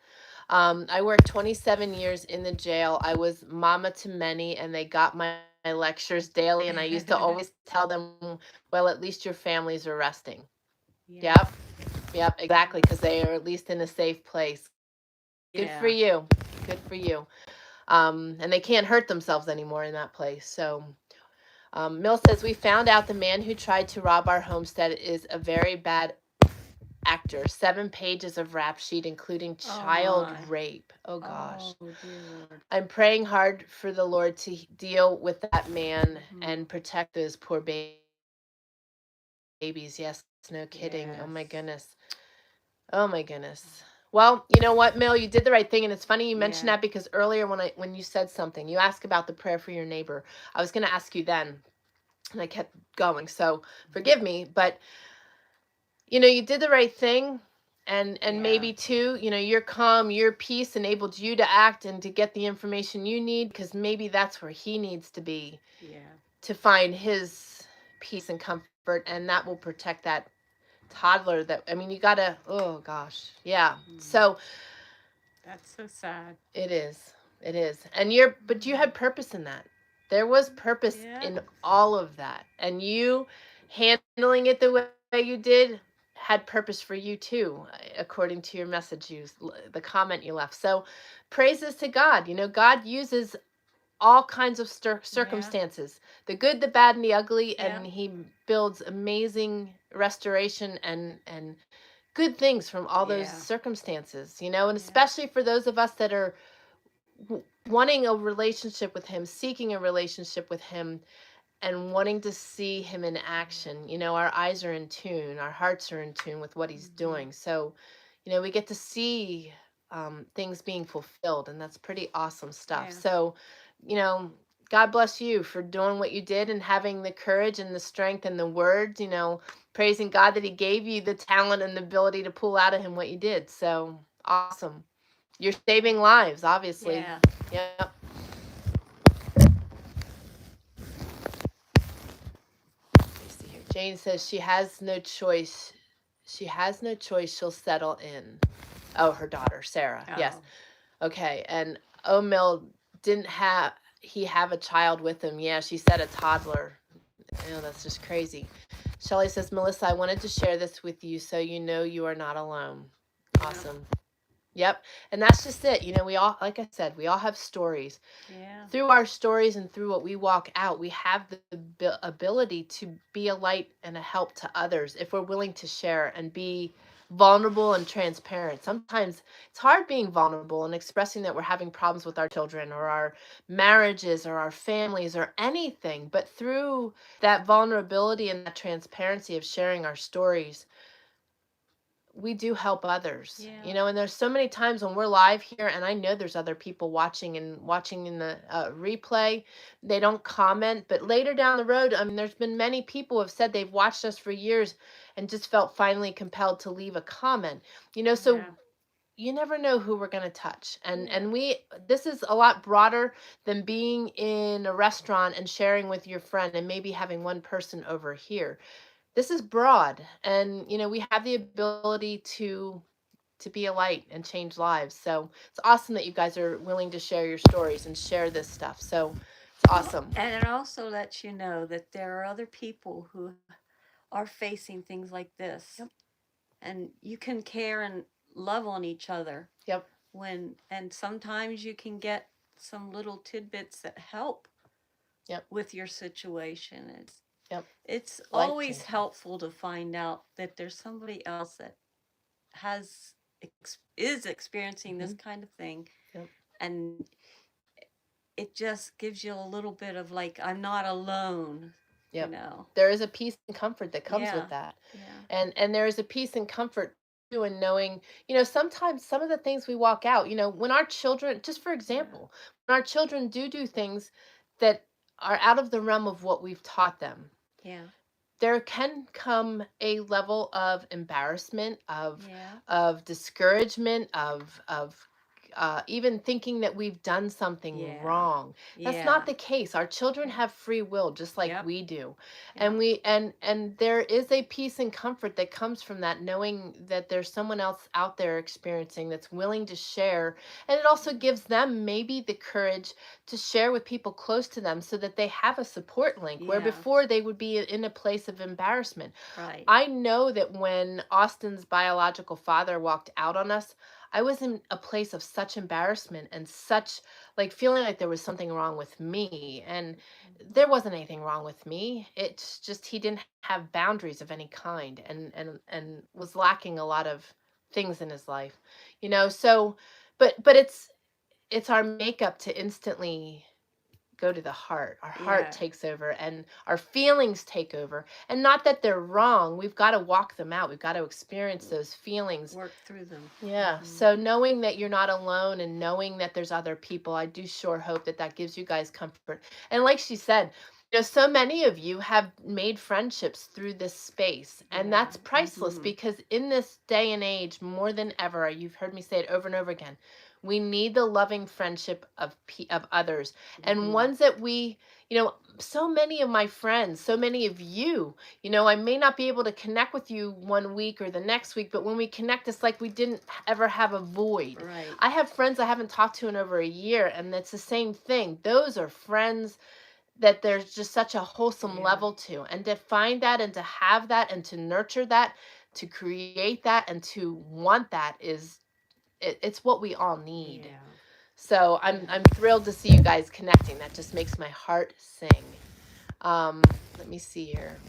I worked 27 years in the jail. I was mama to many, and they got my lectures daily. And I used to always tell them, well, at least your families are resting. Yeah. Yep. Yep. Exactly. Because they are at least in a safe place. Good for Yeah. you. Good for you. And they can't hurt themselves anymore in that place. So, Mill says, we found out the man who tried to rob our homestead is a very bad actor. 7 pages of rap sheet, including Oh child my. rape. Oh, gosh. Oh dear Lord. I'm praying hard for the Lord to deal with that man Mm-hmm. and protect those poor babies. Yes, no kidding. Oh, my goodness. Yes. Oh, my goodness. Well, you know what, Mill? You did the right thing, and it's funny you mentioned that because earlier Yeah. when you said something, you asked about the prayer for your neighbor. I was going to ask you then, and I kept going. So forgive me, but you did the right thing, and maybe Yeah. too, your calm, your peace enabled you to act and to get the information you need, because maybe that's where he needs to be Yeah. to find his peace and comfort, and that will protect that toddler. That, I mean, you gotta, oh gosh, yeah. Mm. So That's so sad. it is, and but you Mm. had purpose in that. There was purpose Yeah. in all of that, and you handling it the way you did had purpose for you too, according to your message, the comment you left. So praises to God. God uses all kinds of Yeah. circumstances, the good, the bad, and the ugly, Yeah. and he builds amazing restoration and good things from all those Yeah. circumstances. And Yeah. especially for those of us that are wanting a relationship with him, seeking a relationship with him, and wanting to see him in action. Our eyes are in tune, our hearts are in tune with what he's Mm-hmm. doing. So, we get to see things being fulfilled, and that's pretty awesome stuff. Yeah. So, you know, God bless you for doing what you did and having the courage and the strength and the words, praising God that he gave you the talent and the ability to pull out of him what you did. So awesome. You're saving lives, obviously. Yeah. Yep. See here. Jane says she has no choice. She has no choice. She'll settle in. Oh, her daughter, Sarah. Yes. Oh. Okay. And O'Mill didn't have he have a child with him? Yeah, she said a toddler. That's just crazy. Shelley says, Melissa, I wanted to share this with you so you know you are not alone. Yeah. Awesome. Yep. And that's just it. We all, like I said, we all have stories. Yeah. Through our stories and through what we walk out, we have the ability to be a light and a help to others if we're willing to share and be vulnerable and transparent. Sometimes it's hard being vulnerable and expressing that we're having problems with our children or our marriages or our families or anything. But through that vulnerability and that transparency of sharing our stories, we do help others. Yeah. And there's so many times when we're live here, and I know there's other people watching in the replay. They don't comment, but later down the road, I mean, there's been many people who have said they've watched us for years and just felt finally compelled to leave a comment. So Yeah. you never know who we're going to touch, and Yeah. this is a lot broader than being in a restaurant and sharing with your friend and maybe having one person over here. This is broad, and we have the ability to be a light and change lives. So it's awesome that you guys are willing to share your stories and share this stuff. So it's Well, awesome. and it also lets you know that there are other people who are facing things like this. Yep. And you can care and love on each other Yep. and sometimes you can get some little tidbits that help Yep. with your situation. Yep. It's Life always changing. helpful to find out that there's somebody else that is experiencing this Mm-hmm. kind of thing, Yep. and it just gives you a little bit of like, I'm not alone, you Yep. know. There is a peace and comfort that comes Yeah. with that. Yeah. And there is a peace and comfort too in knowing, sometimes some of the things we walk out, when our children, just for Yeah. example, when our children do things that are out of the realm of what we've taught them, Yeah. there can come a level of embarrassment, of Yeah. discouragement, of even thinking that we've done something Yeah. wrong. That's Yeah. not the case. Our children Yeah. have free will just like Yep. we do. Yep. And there is a peace and comfort that comes from that, knowing that there's someone else out there experiencing that's willing to share. And it also gives them maybe the courage to share with people close to them so that they have a support link where Yeah. before they would be in a place of embarrassment. Right. I know that when Austin's biological father walked out on us, I was in a place of such embarrassment and such like feeling like there was something wrong with me. And there wasn't anything wrong with me. It's just he didn't have boundaries of any kind, and was lacking a lot of things in his life. So but it's our makeup to instantly go to the heart. Our heart Yeah. takes over and our feelings take over. And not that they're wrong. We've got to walk them out. We've got to experience those feelings. Work through them. Yeah. Mhm. So knowing that you're not alone and knowing that there's other people, I do sure hope that that gives you guys comfort. And like she said, so many of you have made friendships through this space, and Yeah. that's priceless Mhm. because in this day and age, more than ever, you've heard me say it over and over again, we need the loving friendship of others, and Mhm. ones that so many of my friends, so many of you, I may not be able to connect with you one week or the next week, but when we connect, it's like we didn't ever have a void. Right. I have friends I haven't talked to in over a year, and it's the same thing. Those are friends that there's just such a wholesome Yeah. level to, and to find that and to have that and to nurture that, to create that and to want that it's what we all need. Yeah. So I'm thrilled to see you guys connecting. That just makes my heart sing. Let me see here.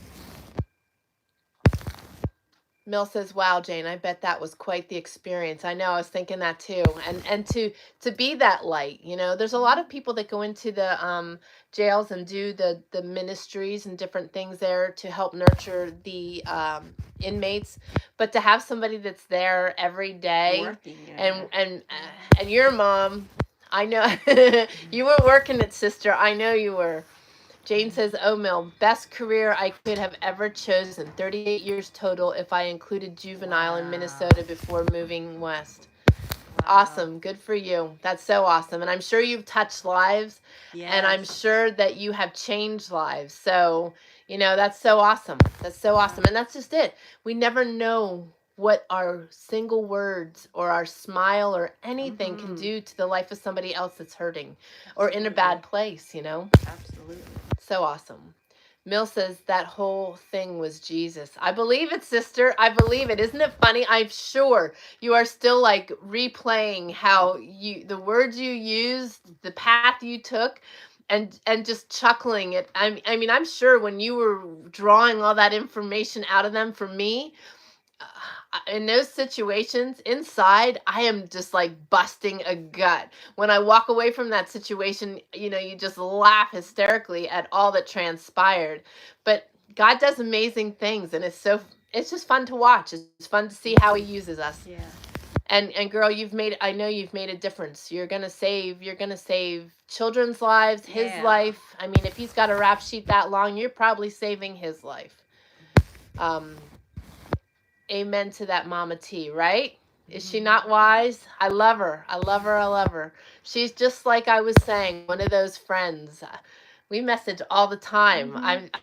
Mill says, "Wow, Jane, I bet that was quite the experience." I know, I was thinking that too. And to be that light, there's a lot of people that go into the jails and do the ministries and different things there to help nurture the inmates, but to have somebody that's there every day Working. and Yeah. and your mom, I know you were working it, sister. I know you were. Jane says, "Oh, Mill, best career I could have ever chosen. 38 years total if I included juvenile in Wow. Minnesota before moving west." Wow. Awesome. Good for you. That's so awesome. And I'm sure you've touched lives, and I'm Yes. sure that you have changed lives. So, that's so awesome. That's so awesome. And that's just it. We never know what our single words or our smile or anything can Mhm. do to the life of somebody else that's hurting or in a Absolutely. bad place, Absolutely. So awesome. Mill says that whole thing was Jesus. I believe it, sister. I believe it. Isn't it funny? I'm sure you are still like replaying how the words you used, the path you took, and just chuckling it. I mean, I'm sure when you were drawing all that information out of them for me, in those situations inside, I am just like busting a gut. When I walk away from that situation, you just laugh hysterically at all that transpired. But God does amazing things, and it's just fun to watch. It's fun to see how he uses us. Yeah. And girl, I know you've made a difference. You're going to save children's lives, his Yeah. life. I mean, if he's got a rap sheet that long, you're probably saving his life. Amen to that, Mama T, right? Is she not wise? I love her. I love her. I love her. She's just like I was saying, one of those friends. We message all the time.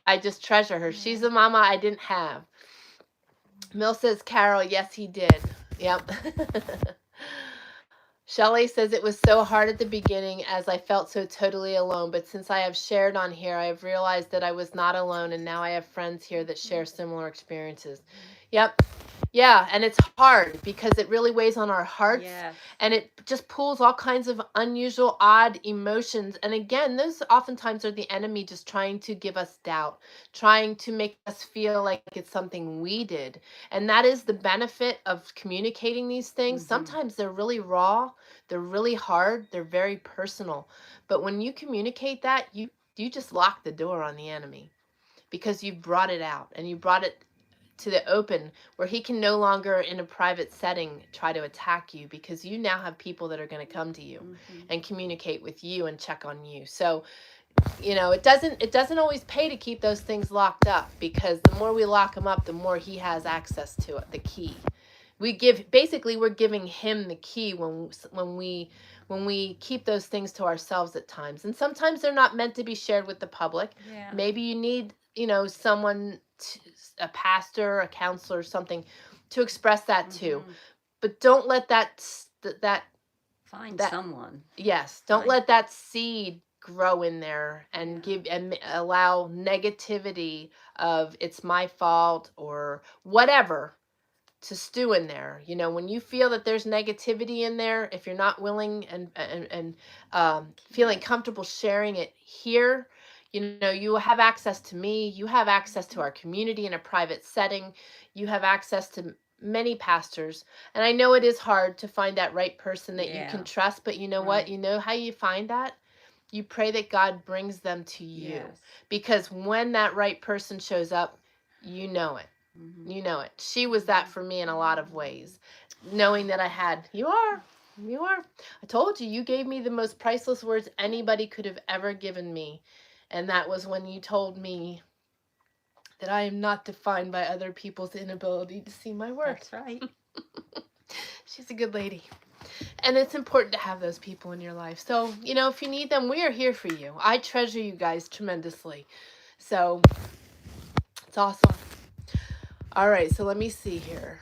I just treasure her. She's a mama I didn't have. Mill says, Carol, yes, he did. Yep. Shelley says it was so hard at the beginning as I felt so totally alone, but since I have shared on here, I have realized that I was not alone, and now I have friends here that share similar experiences. Yep. Yeah, and it's hard because it really weighs on our hearts. Yes. And it just pulls all kinds of unusual, odd emotions. And again, those oftentimes are the enemy just trying to give us doubt, trying to make us feel like it's something we did. And that is the benefit of communicating these things. Sometimes they're really raw, they're really hard, they're very personal. But when you communicate that, you just lock the door on the enemy because you brought it out and you brought it to the open where he can no longer in a private setting try to attack you, because you now have people that are going to come to you and communicate with you and check on you. So it doesn't always pay to keep those things locked up, because the more we lock them up, the more he has access to it, the key. basically we're giving him the key when we keep those things to ourselves at times. And sometimes they're not meant to be shared with the public. Yeah. Maybe you need, someone, a pastor, a counselor, something to express that to. But don't let that Find someone. Yes, don't let that seed grow in there and give and allow negativity of it's my fault or whatever to stew in there. When you feel that there's negativity in there, if you're not willing and feeling comfortable sharing it here, you have access to me, you have access to our community in a private setting, you have access to many pastors. And I know it is hard to find that right person that you can trust, but you know what? You know how you find that? You pray that God brings them to you. Yes. Because when that right person shows up, you know it. You know it. She was that for me in a lot of ways. Knowing that you are. I told you, you gave me the most priceless words anybody could have ever given me. And that was when you told me that I am not defined by other people's inability to see my worth. That's right. She's a good lady. And it's important to have those people in your life. So, if you need them, we are here for you. I treasure you guys tremendously. So, it's awesome. All right, so let me see here.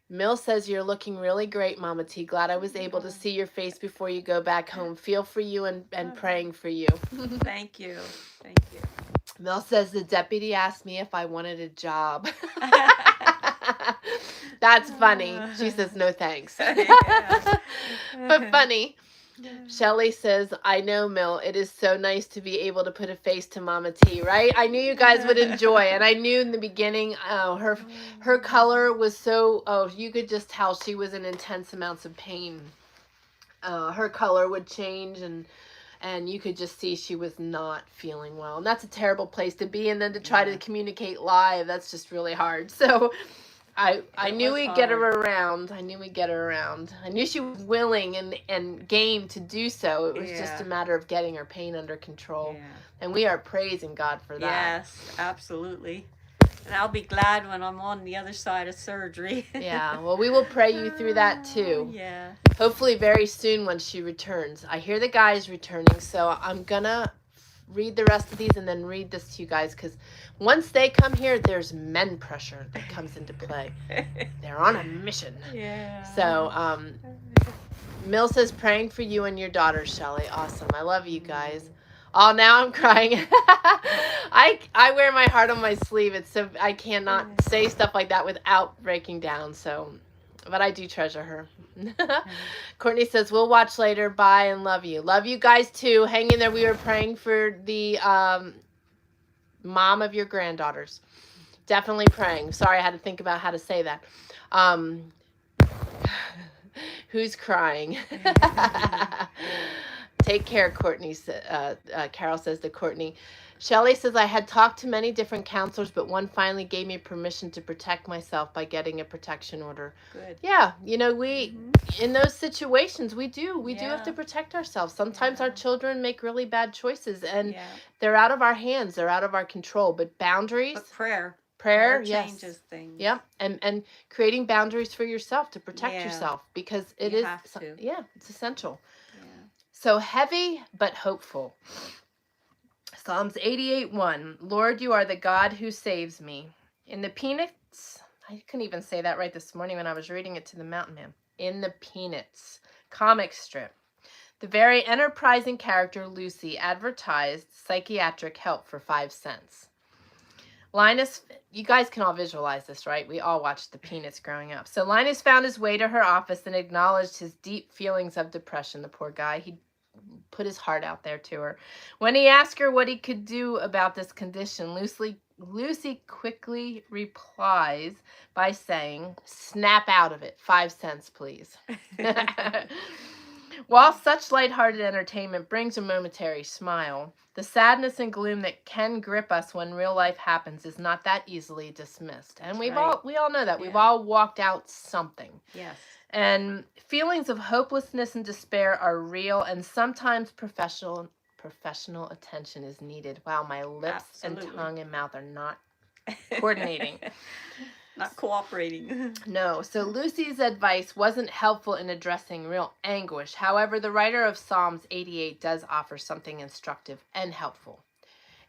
Mill says, you're looking really great, Mama T. Glad I was able to see your face before you go back home. Feel for you and praying for you. Thank you. Thank you. Mill says, the deputy asked me if I wanted a job. That's funny. She says, no thanks. But funny. Shelly says, I know, Mill. It is so nice to be able to put a face to Mama T, right? I knew you guys would enjoy. And I knew in the beginning, her color was so, you could just tell she was in intense amounts of pain. Her color would change and you could just see she was not feeling well. And that's a terrible place to be. And then to try to communicate live, that's just really hard. So I knew we'd get her around. I knew she was willing and game to do so. It was just a matter of getting her pain under control. Yeah. And we are praising God for that. Yes, absolutely. And I'll be glad when I'm on the other side of surgery. Yeah, well, we will pray you through that too. Yeah. Hopefully very soon when she returns. I hear the guy's returning, so I'm going to read the rest of these and then read this to you guys, because once they come here, there's men pressure that comes into play. They're on a mission. Yeah. So Mill says, praying for you and your daughter, Shelly. Awesome. I love you guys. Oh, now I'm crying. I wear my heart on my sleeve. It's so I cannot say stuff like that without breaking down. So, but I do treasure her. Courtney says, we'll watch later. Bye and love you. Love you guys too. Hang in there. We were praying for the mom of your granddaughters. Definitely praying. Sorry, I had to think about how to say that. Who's crying? Take care, Courtney. Carol says to Courtney. Shelley says, I had talked to many different counselors, but one finally gave me permission to protect myself by getting a protection order. Good. Yeah, we, in those situations, we do have to protect ourselves. Sometimes our children make really bad choices, and they're out of our hands. They're out of our control. But boundaries. But prayer changes things. Yep, and creating boundaries for yourself to protect yourself, because it's essential. Yeah. So heavy but hopeful. Psalms 88:1. Lord, you are the God who saves me. In the Peanuts, I couldn't even say that right this morning when I was reading it to the Mountain Man. In the Peanuts comic strip, the very enterprising character Lucy advertised psychiatric help for 5 cents. Linus, you guys can all visualize this, right? We all watched the Peanuts growing up. So Linus found his way to her office and acknowledged his deep feelings of depression. The poor guy, he put his heart out there to her. When he asked her what he could do about this condition, Lucy quickly replies by saying, snap out of it. 5 cents, please. While such lighthearted entertainment brings a momentary smile, the sadness and gloom that can grip us when real life happens is not that easily dismissed. And we all know that. Yeah. We've all walked out something. Yes. And feelings of hopelessness and despair are real, and sometimes professional attention is needed. Wow, my lips and tongue and mouth are not coordinating. Not cooperating. No, so Lucy's advice wasn't helpful in addressing real anguish. However, the writer of Psalms 88 does offer something instructive and helpful.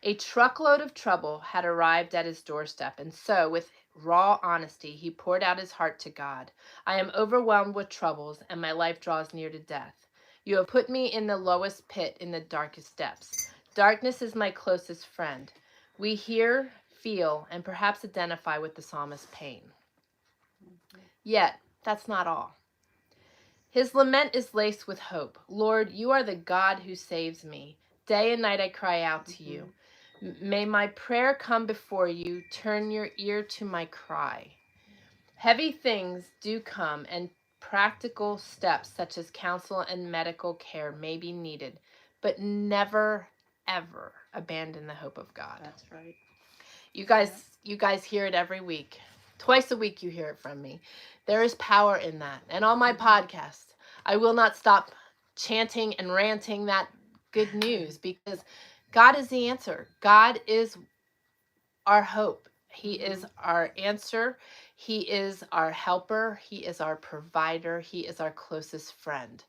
A truckload of trouble had arrived at his doorstep, and so, with raw honesty, he poured out his heart to God. I am overwhelmed with troubles, and my life draws near to death. You have put me in the lowest pit, in the darkest depths. Darkness is my closest friend. We hear, feel, and perhaps identify with the psalmist's pain. Yet, that's not all. His lament is laced with hope. Lord, you are the God who saves me. Day and night I cry out to you. May my prayer come before you. Turn your ear to my cry. Heavy things do come, and practical steps such as counsel and medical care may be needed, but never, ever abandon the hope of God. That's right. You guys hear it every week. Twice a week you hear it from me. There is power in that. And on my podcast, I will not stop chanting and ranting that good news, because God is the answer. God is our hope. He is our answer. He is our helper. He is our provider. He is our closest friend.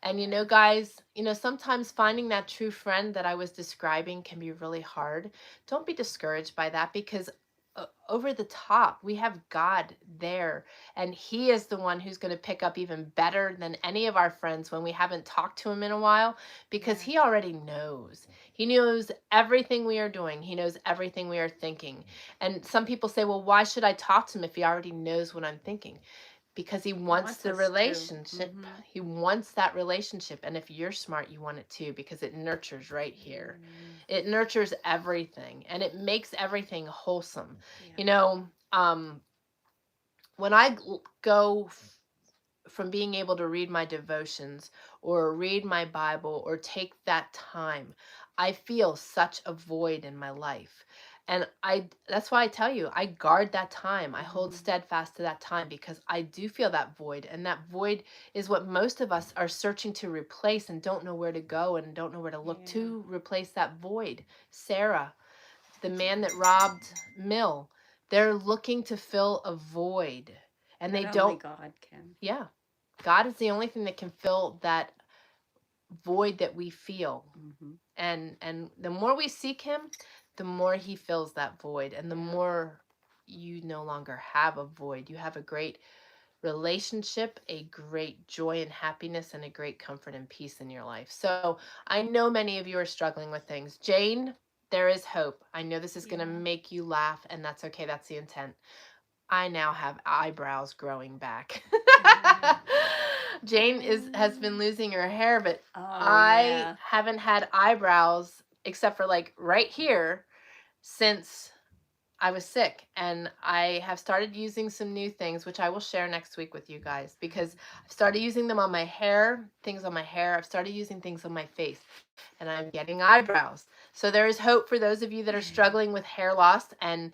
And guys, sometimes finding that true friend that I was describing can be really hard. Don't be discouraged by that, because over the top, we have God there, and he is the one who's going to pick up even better than any of our friends when we haven't talked to him in a while, because he already knows. He knows everything we are doing. He knows everything we are thinking. And some people say, well, why should I talk to him if he already knows what I'm thinking? Because he wants the relationship. He wants that relationship. And if you're smart, you want it too, because it nurtures right here. It nurtures everything, and it makes everything wholesome. When I go from being able to read my devotions or read my Bible or take that time, I feel such a void in my life. And that's why I tell you, I guard that time. I hold steadfast to that time, because I do feel that void. And that void is what most of us are searching to replace, and don't know where to go and don't know where to look to replace that void. Sarah, the man that robbed Mill, they're looking to fill a void. And they don't. Only God can. Yeah. God is the only thing that can fill that void that we feel. And the more we seek him, the more he fills that void, and the more you no longer have a void. You have a great relationship, a great joy and happiness, and a great comfort and peace in your life. So I know many of you are struggling with things. Jane, there is hope. I know this is going to make you laugh, and that's okay. That's the intent. I now have eyebrows growing back. Jane has been losing her hair, but I haven't had eyebrows except for like right here since I was sick. And I have started using some new things, which I will share next week with you guys, because I've started using them on my hair, things on my hair. I've started using things on my face, and I'm getting eyebrows. So there is hope for those of you that are struggling with hair loss and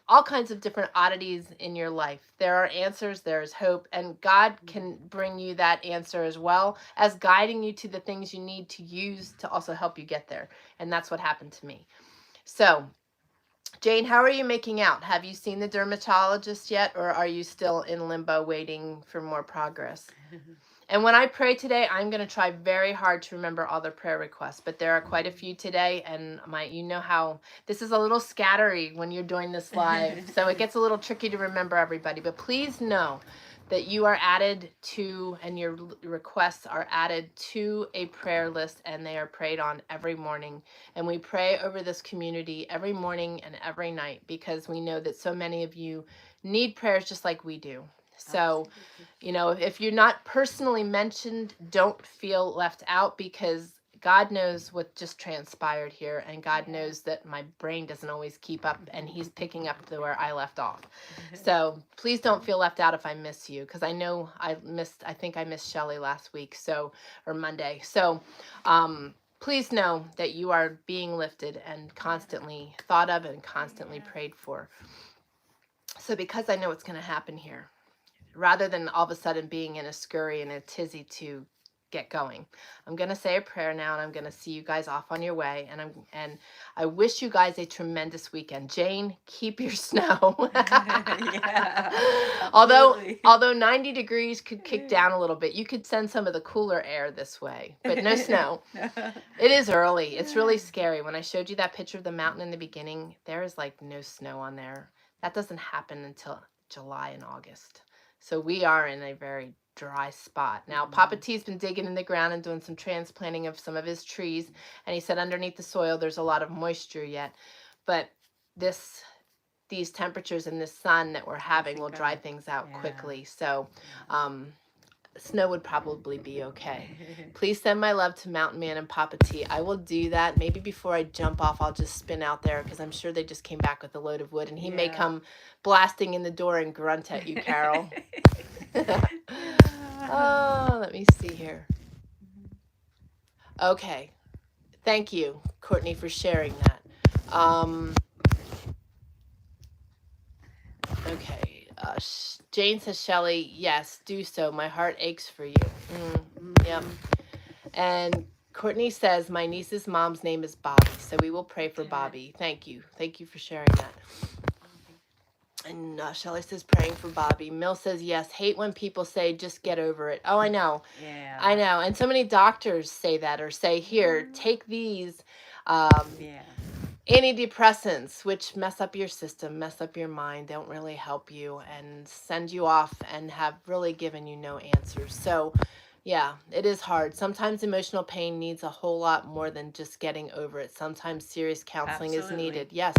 all kinds of different oddities in your life. There are answers, there is hope, and God can bring you that answer, as well as guiding you to the things you need to use to also help you get there. And that's what happened to me. So, Jane, how are you making out? Have you seen the dermatologist yet, or are you still in limbo waiting for more progress? And when I pray today, I'm going to try very hard to remember all the prayer requests, but there are quite a few today, and how this is a little scattery when you're doing this live, so it gets a little tricky to remember everybody. But please know that you are added to, and your requests are added to a prayer list, and they are prayed on every morning. And we pray over this community every morning and every night, because we know that so many of you need prayers just like we do. So, if you're not personally mentioned, don't feel left out, because God knows what just transpired here, and God knows that my brain doesn't always keep up, and he's picking up where I left off. So please don't feel left out if I miss you, because I know I think I missed Shelly last week, or Monday. So please know that you are being lifted and constantly thought of and constantly prayed for. So because I know what's going to happen here, rather than all of a sudden being in a scurry and a tizzy to get going. I'm going to say a prayer now, and I'm going to see you guys off on your way. And I wish you guys a tremendous weekend. Jane, keep your snow. Yeah, although absolutely. although 90 degrees could kick down a little bit, you could send some of the cooler air this way, but no snow. It is early. It's really scary. When I showed you that picture of the mountain in the beginning, there is like no snow on there. That doesn't happen until July and August. So we are in a very dry spot. Now, Papa T's been digging in the ground and doing some transplanting of some of his trees. And he said underneath the soil, there's a lot of moisture yet. But these temperatures and this sun that we're having will dry things out quickly. So snow would probably be okay. Please send my love to Mountain Man and Papa T. I will do that. Maybe before I jump off, I'll just spin out there because I'm sure they just came back with a load of wood, and he may come blasting in the door and grunt at you, Carol. Oh, let me see here. Okay. Thank you, Courtney, for sharing that. Okay. Jane says, Shelley, yes, do so. My heart aches for you. Yep. And Courtney says, my niece's mom's name is Bobby, so we will pray for Bobby. Thank you. Thank you for sharing that. And Shelley says, praying for Bobby. Mill says, yes, hate when people say, just get over it. Oh, I know. Yeah. I know. And so many doctors say that, or say, here, take these antidepressants, which mess up your system, mess up your mind, don't really help you, and send you off and have really given you no answers. So, yeah, it is hard. Sometimes emotional pain needs a whole lot more than just getting over it. Sometimes serious counseling is needed. Yes.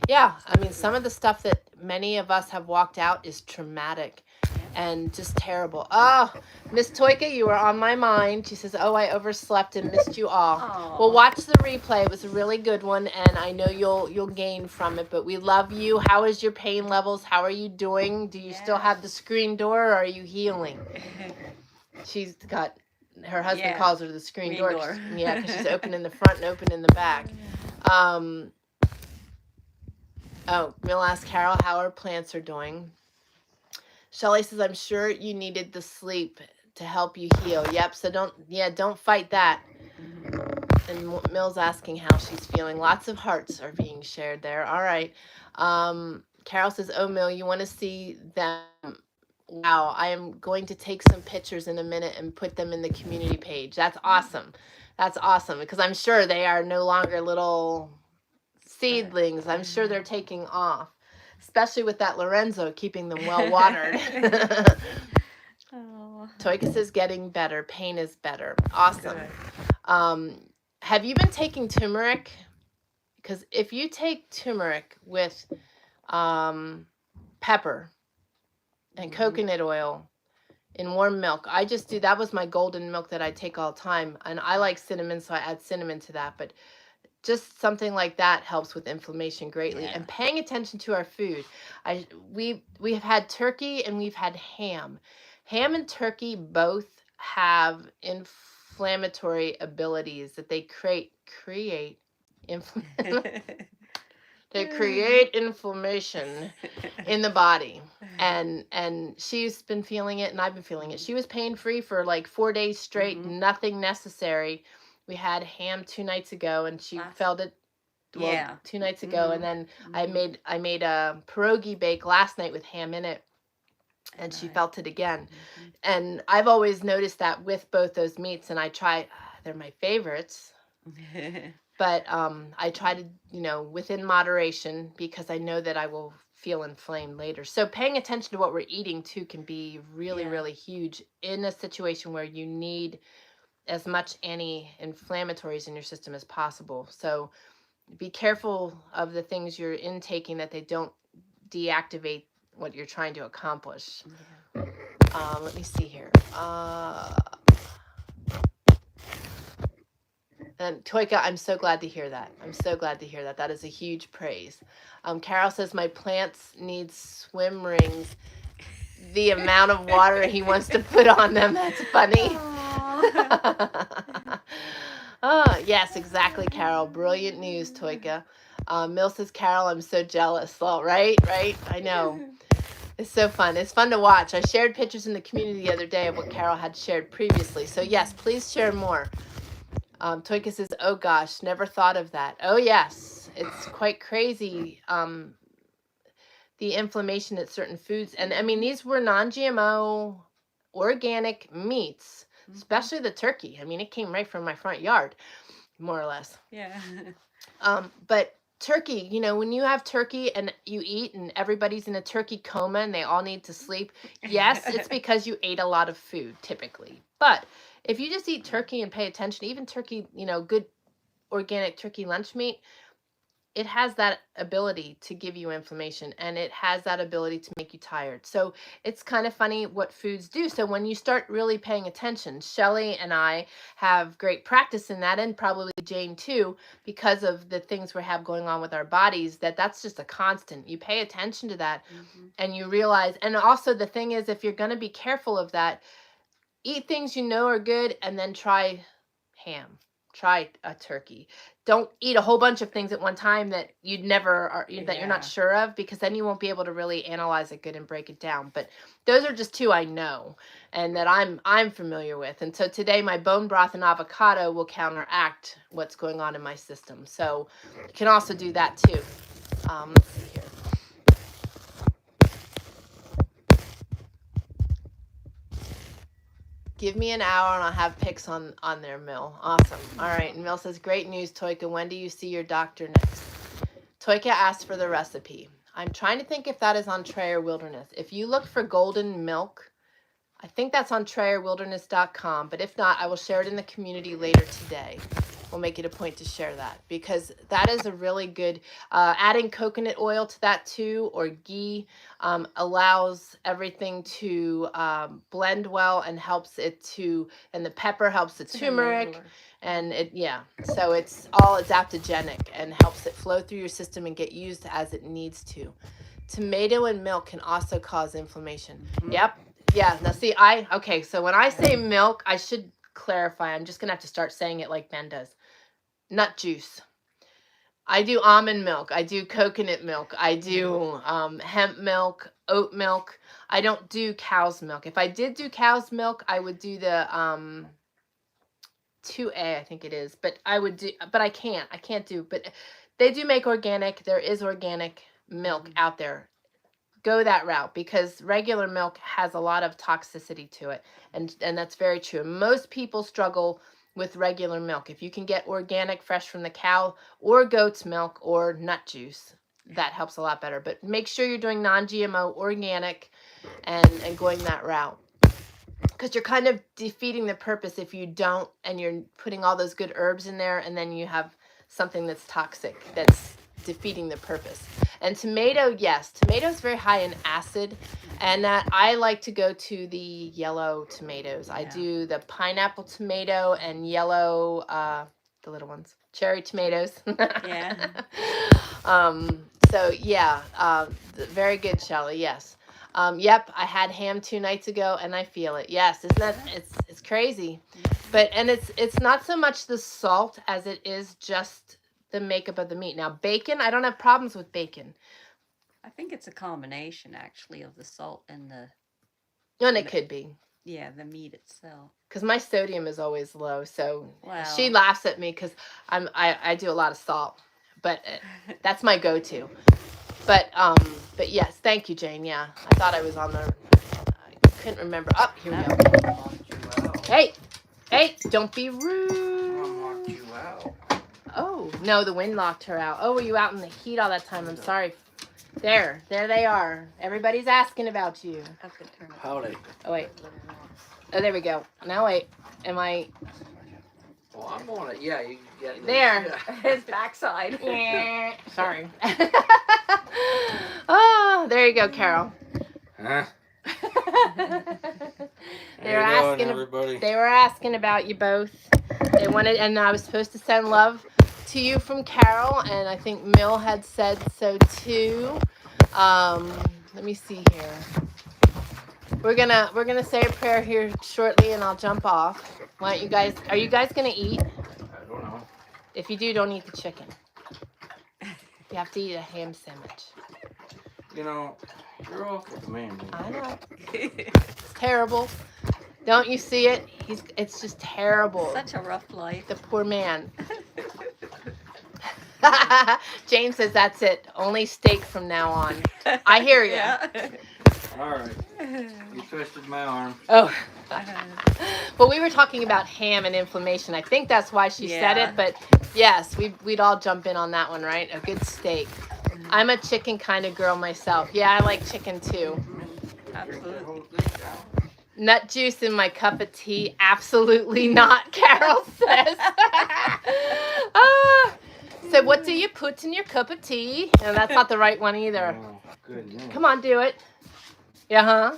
Yeah, I mean, some of the stuff that many of us have walked out is traumatic and just terrible. Oh, Miss Toika, you were on my mind. She says, oh, I overslept and missed you all. Aww. Well, watch the replay. It was a really good one, and I know you'll gain from it, but we love you. How is your pain levels? How are you doing? Do you still have the screen door, or are you healing? She's got, her husband calls her the screen door. Yeah, because she's open in the front and open in the back. Oh, Mill asked Carol how her plants are doing. Shelley says, I'm sure you needed the sleep to help you heal. Yep, so don't fight that. And Mill's asking how she's feeling. Lots of hearts are being shared there. All right. Carol says, oh, Mill, you want to see them? Wow, I am going to take some pictures in a minute and put them in the community page. That's awesome. That's awesome, because I'm sure they are no longer little seedlings. I'm sure they're taking off, especially with that Lorenzo keeping them well watered. Toika says getting better. Pain is better. Awesome. Have you been taking turmeric? Because if you take turmeric with pepper and coconut oil in warm milk, I just do, that was my golden milk that I take all the time, and I like cinnamon, so I add cinnamon to that, but just something like that helps with inflammation greatly. And paying attention to our food. We've had turkey and we've had ham. Ham and turkey both have inflammatory abilities that they create inflammation in the body. And she's been feeling it, and I've been feeling it. She was pain-free for like 4 days straight, nothing necessary. We had ham 2 nights ago, and she felt it. Well, 2 nights ago, and then I made a pierogi bake last night with ham in it, and she felt it again. And I've always noticed that with both those meats, and I try. They're my favorites, but I try to, within moderation, because I know that I will feel inflamed later. So paying attention to what we're eating too can be really, really huge in a situation where you need as much anti-inflammatories in your system as possible. So be careful of the things you're intaking, that they don't deactivate what you're trying to accomplish. Let me see here. And Toika, I'm so glad to hear that. I'm so glad to hear that. That is a huge praise. Carol says, my plants need swim rings. The amount of water he wants to put on them. That's funny. Oh, yes, exactly, Carol. Brilliant news, Toika. Mill says, Carol, I'm so jealous. Well, right? I know. It's so fun. It's fun to watch. I shared pictures in the community the other day of what Carol had shared previously. So yes, please share more. Toyka says, oh gosh, never thought of that. Oh yes, it's quite crazy. The inflammation at certain foods. And I mean, these were non-GMO organic meats, especially the turkey. I mean, it came right from my front yard, more or less. Yeah. But turkey, you know, when you have turkey and you eat and everybody's in a turkey coma and they all need to sleep, yes, it's because you ate a lot of food typically. But if you just eat turkey and pay attention, even turkey, you know, good organic turkey lunch meat, it has that ability to give you inflammation, and it has that ability to make you tired. So it's kind of funny what foods do. So when you start really paying attention, Shelly and I have great practice in that, and probably Jane too, because of the things we have going on with our bodies, that's just a constant. You pay attention to that and you realize, and also the thing is, if you're going to be careful of that, eat things you know are good and then try ham. Try a turkey. Don't eat a whole bunch of things at one time that you'd never are that you're not sure of, because then you won't be able to really analyze it good and break it down. But those are just two I know and that I'm familiar with. And so today my bone broth and avocado will counteract what's going on in my system. So you can also do that too. Let's see here. Give me an hour and I'll have pics on there, Mill. Awesome. All right. And Mill says, great news, Toyka. When do you see your doctor next? Toyka asked for the recipe. I'm trying to think if that is on Trayer Wilderness. If you look for golden milk, I think that's on TrayerWilderness.com. But if not, I will share it in the community later today. We'll make it a point to share that, because that is a really good, adding coconut oil to that too, or ghee, allows everything to blend well and helps it to, and the pepper helps the turmeric, and so it's all adaptogenic and helps it flow through your system and get used as it needs to. Tomato and milk can also cause inflammation. Yep. Yeah. Now see, okay, so when I say milk, I should clarify. I'm just going to have to start saying it like Ben does. Nut juice. I do almond milk. I do coconut milk. I do hemp milk, oat milk. I don't do cow's milk. If I did do cow's milk, I would do the 2A, I think it is. But I can't do, but they do make organic. There is organic milk out there. Go that route, because regular milk has a lot of toxicity to it. And that's very true. Most people struggle with regular milk. If you can get organic, fresh from the cow, or goat's milk, or nut juice, that helps a lot better. But make sure you're doing non-GMO, organic, and going that route. Because you're kind of defeating the purpose if you don't, and you're putting all those good herbs in there, and then you have something that's toxic, that's defeating the purpose. And tomato, yes, tomato is very high in acid, and that I like to go to the yellow tomatoes. I do the pineapple tomato and yellow, the little ones, cherry tomatoes. Yeah. So yeah, very good, Shelly. Yes. Yep, I had ham 2 nights ago and I feel it. Yes, isn't that, it's crazy. But, and it's not so much the salt as it is just the makeup of the meat. Now, bacon, I don't have problems with bacon. I think it's a combination, actually, of the salt and the... And it could be. Yeah, the meat itself. Because my sodium is always low, so wow. She laughs at me because I do a lot of salt. But that's my go-to. But yes, thank you, Jane. Yeah, I thought I was on the... I couldn't remember. Oh, here we go. Hey, don't be rude. I locked you out. Oh, no, the wind locked her out. Oh, were you out in the heat all that time? I'm sorry. There they are. Everybody's asking about you. Howdy. Oh, wait. Oh, there we go. Now, wait. Am I... Well, I'm on it. Yeah, you get this. There. Yeah. His backside. Sorry. Oh, there you go, Carol. Huh? They were asking about you both. They wanted, and I was supposed to send love to you from Carol, and I think Mill had said so too. Let me see here. We're gonna say a prayer here shortly, and I'll jump off. Why don't you guys? Are you guys gonna eat? I don't know. If you do, don't eat the chicken. You have to eat a ham sandwich. You know, you're awful demanding. I know. It's terrible. Don't you see it? It's just terrible. Such a rough life. The poor man. James says that's it. Only steak from now on. I hear you. Yeah. All right. You twisted my arm. Oh. Well, we were talking about ham and inflammation. I think that's why she said Yeah. it. But yes, we'd all jump in on that one, right? A good steak. I'm a chicken kind of girl myself. Yeah, I like chicken too. Absolutely. Nut juice in my cup of tea? Absolutely not, Carol says. So what do you put in your cup of tea? And that's not the right one either. Oh, goodness. Come on, do it. Yeah,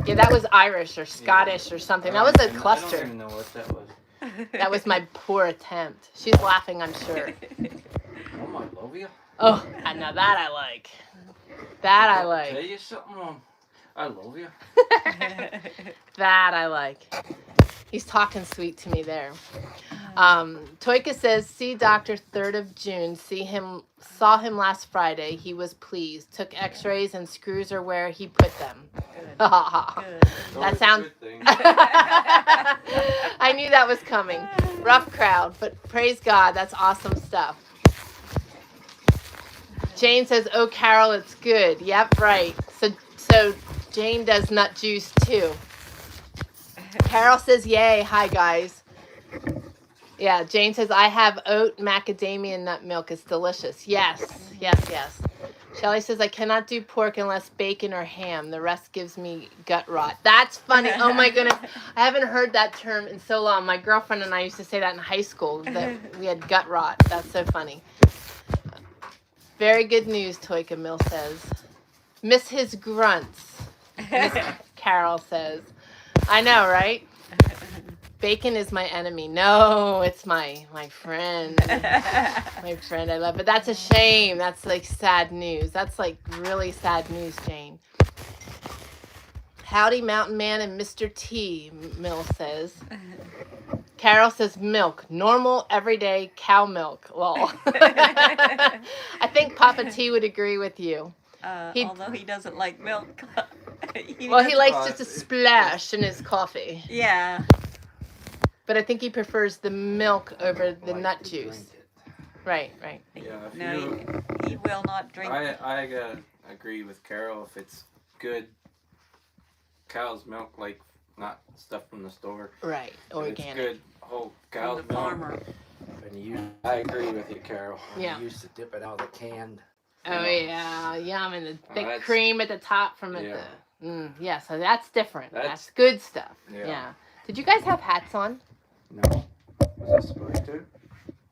Yeah, that was Irish or Scottish or something. That was a I don't cluster. even know what that was. That was my poor attempt. She's laughing, I'm sure. Oh, I love you. Oh, now that I like. That I Tell like. you something, I love you. That I like. He's talking sweet to me there. Toika says, see Dr. 3rd of June. Saw him last Friday. He was pleased. Took x-rays and screws are where he put them. Good. That sounds... I knew that was coming. Rough crowd, but praise God. That's awesome stuff. Jane says, oh, Carol, it's good. Yep, right. So Jane does nut juice too. Carol says, yay. Hi, guys. Yeah, Jane says, I have oat macadamia nut milk. It's delicious. Yes. Shelly says, I cannot do pork unless bacon or ham. The rest gives me gut rot. That's funny. Oh, my goodness. I haven't heard that term in so long. My girlfriend and I used to say that in high school, that we had gut rot. That's so funny. Very good news, Toika Mill says. Miss his grunts, Miss Carol says. I know, right? Bacon is my enemy. No, it's my friend. My friend, I love it. That's a shame. That's like sad news. That's like really sad news, Jane. Howdy, Mountain Man and Mr. T, Mill says. Carol says milk. Normal, everyday cow milk. Lol. I think Papa T would agree with you. Although he doesn't like milk. He likes just a splash in his coffee. Yeah. But I think he prefers the milk over the nut juice. Right. Yeah, No, he will not drink. I gotta agree with Carol. If it's good cow's milk, like not stuff from the store. Right, organic. It's good whole cow's From the milk. farmer. I agree with you, Carol. Yeah. I used to dip it out of the can. Oh yeah, yum, and the thick that's- cream at the top from it. Yeah. Yeah, so that's different. That's That's- good stuff. Yeah. Yeah. Did you guys have hats on? No. Was I supposed to?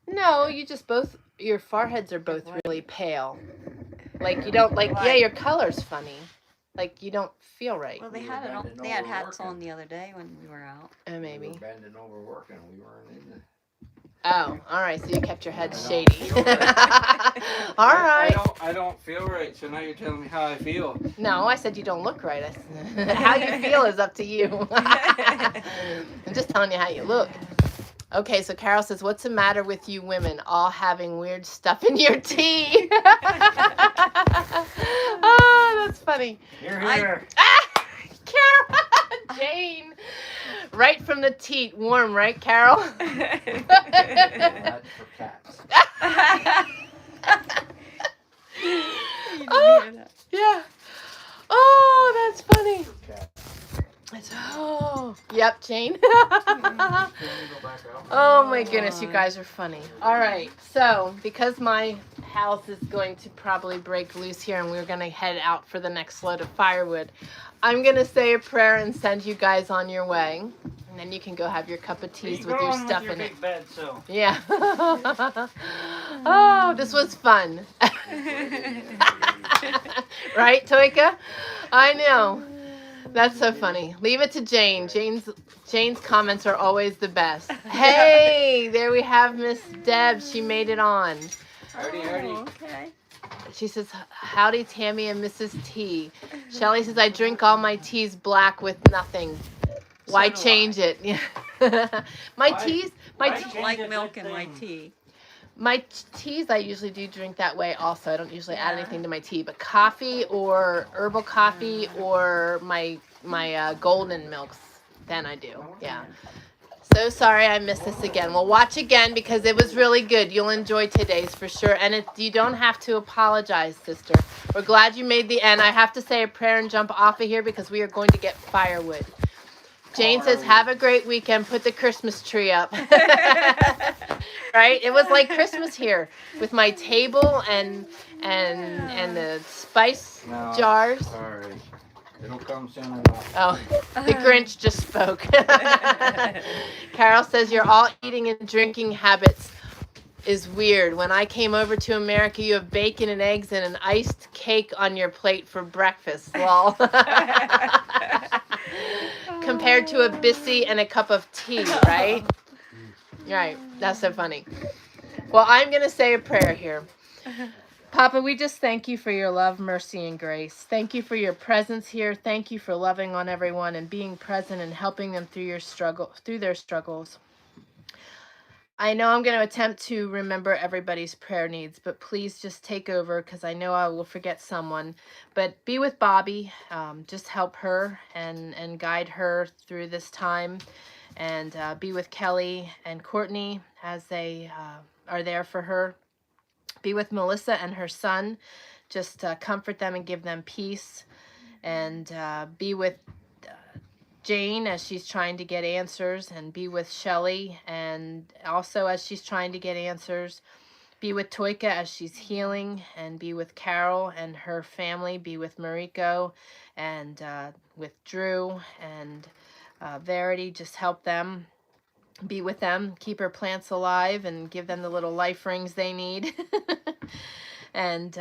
No, you just both. Your foreheads are both really pale. Like you don't like. Yeah, your color's funny. Like you don't feel right. Well, they We were had it on. bending They had over hats working. on the other day when we were out. Oh, We maybe. were bending over working. We weren't in the... Oh, all right. So you kept your head I don't shady. feel right. All right. I don't feel right, so now you're telling me how I feel. No, I said you don't look right. How you feel is up to you. I'm just telling you how you look. Okay, so Carol says, what's the matter with you women all having weird stuff in your tea? Oh, that's funny. Here, here. Carol, Jane, right from the teat, warm, right, Carol? That's for cats. Oh, yeah. Oh, that's funny. For cats. Yep, Jane. Can we go back out? Oh my goodness, you guys are funny. All right, so because my house is going to probably break loose here and we're going to head out for the next load of firewood, I'm going to say a prayer and send you guys on your way. And then you can go have your cup of teas with your stuff in it. Bed, so. Yeah. Oh, this was fun. Right, Toika? I know. That's so funny. Leave it to Jane. Jane's comments are always the best. Hey, there we have Miss Deb. She made it on. Howdy. Okay. She says, howdy, Tammy and Mrs. T. Shelly says, I drink all my teas black with nothing. Why do change it? Yeah. My teas, I don't like milk in my tea. My teas I usually do drink that way also. I don't usually add Yeah. anything to my tea, but coffee or herbal coffee or my golden milks, then I do. Yeah. So sorry I missed this again. We'll watch again because it was really good. You'll enjoy today's for sure. And you don't have to apologize, sister. We're glad you made the end. I have to say a prayer and jump off of here because we are going to get firewood. Jane says, have a great weekend. Put the Christmas tree up. Right? It was like Christmas here with my table and the spice No, jars. Sorry. It'll come soon enough. Oh, the Grinch just spoke. Carol says your all eating and drinking habits is weird. When I came over to America, you have bacon and eggs and an iced cake on your plate for breakfast. Lol. Compared to a Bissy and a cup of tea, right? Right. That's so funny. Well, I'm going to say a prayer here. Papa, we just thank you for your love, mercy, and grace. Thank you for your presence here. Thank you for loving on everyone and being present and helping them through their struggles. I know I'm going to attempt to remember everybody's prayer needs, but please just take over because I know I will forget someone. But be with Bobby. Just help her and guide her through this time. And be with Kelly and Courtney as they are there for her. Be with Melissa and her son. Just comfort them and give them peace. And be with Jane as she's trying to get answers. And be with Shelly and also as she's trying to get answers. Be with Toika as she's healing. And be with Carol and her family. Be with Mariko and with Drew and Verity. Just help them. Be with them, keep her plants alive, and give them the little life rings they need. And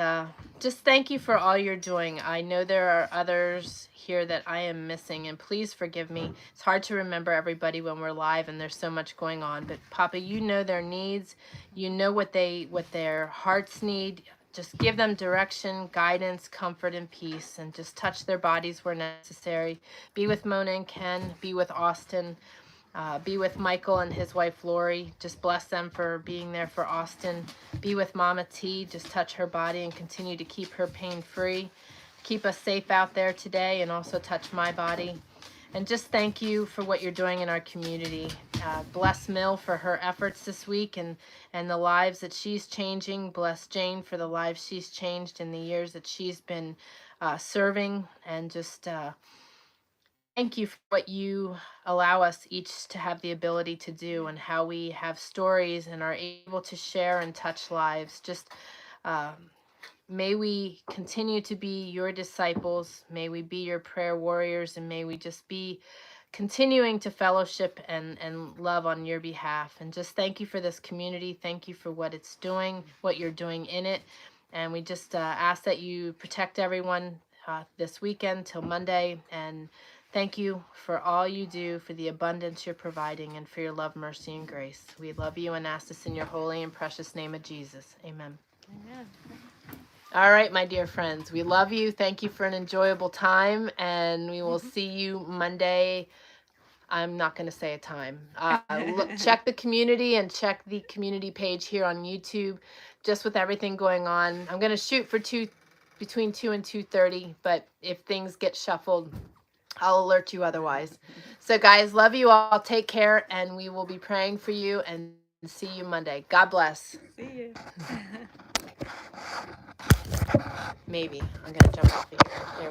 just thank you for all you're doing. I know there are others here that I am missing, and please forgive me. It's hard to remember everybody when we're live, and there's so much going on. But Papa, you know their needs. You know what their hearts need. Just give them direction, guidance, comfort, and peace, and just touch their bodies where necessary. Be with Mona and Ken. Be with Austin. Be with Michael and his wife Lori. Just bless them for being there for Austin. Be with Mama T. Just touch her body and continue to keep her pain free. Keep us safe out there today and also touch my body. And just thank you for what you're doing in our community. Bless Mill for her efforts this week and the lives that she's changing. Bless Jane for the lives she's changed in the years that she's been serving. And just thank you for what you allow us each to have the ability to do and how we have stories and are able to share and touch lives. Just may we continue to be your disciples. May we be your prayer warriors, and may we just be continuing to fellowship and love on your behalf. And just thank you for this community. Thank you for what it's doing, what you're doing in it. And we just ask that you protect everyone this weekend till Monday. And thank you for all you do, for the abundance you're providing, and for your love, mercy, and grace. We love you and ask this in your holy and precious name of Jesus. Amen. Amen. All right, my dear friends, we love you. Thank you for an enjoyable time, and we will see you Monday. I'm not going to say a time. Check the community and check the community page here on YouTube, just with everything going on. I'm going to shoot for between 2 and 2:30, but if things get shuffled, I'll alert you otherwise. So guys, love you all. Take care, and we will be praying for you, and see you Monday. God bless. See you. Maybe. I'm going to jump off here. There we go.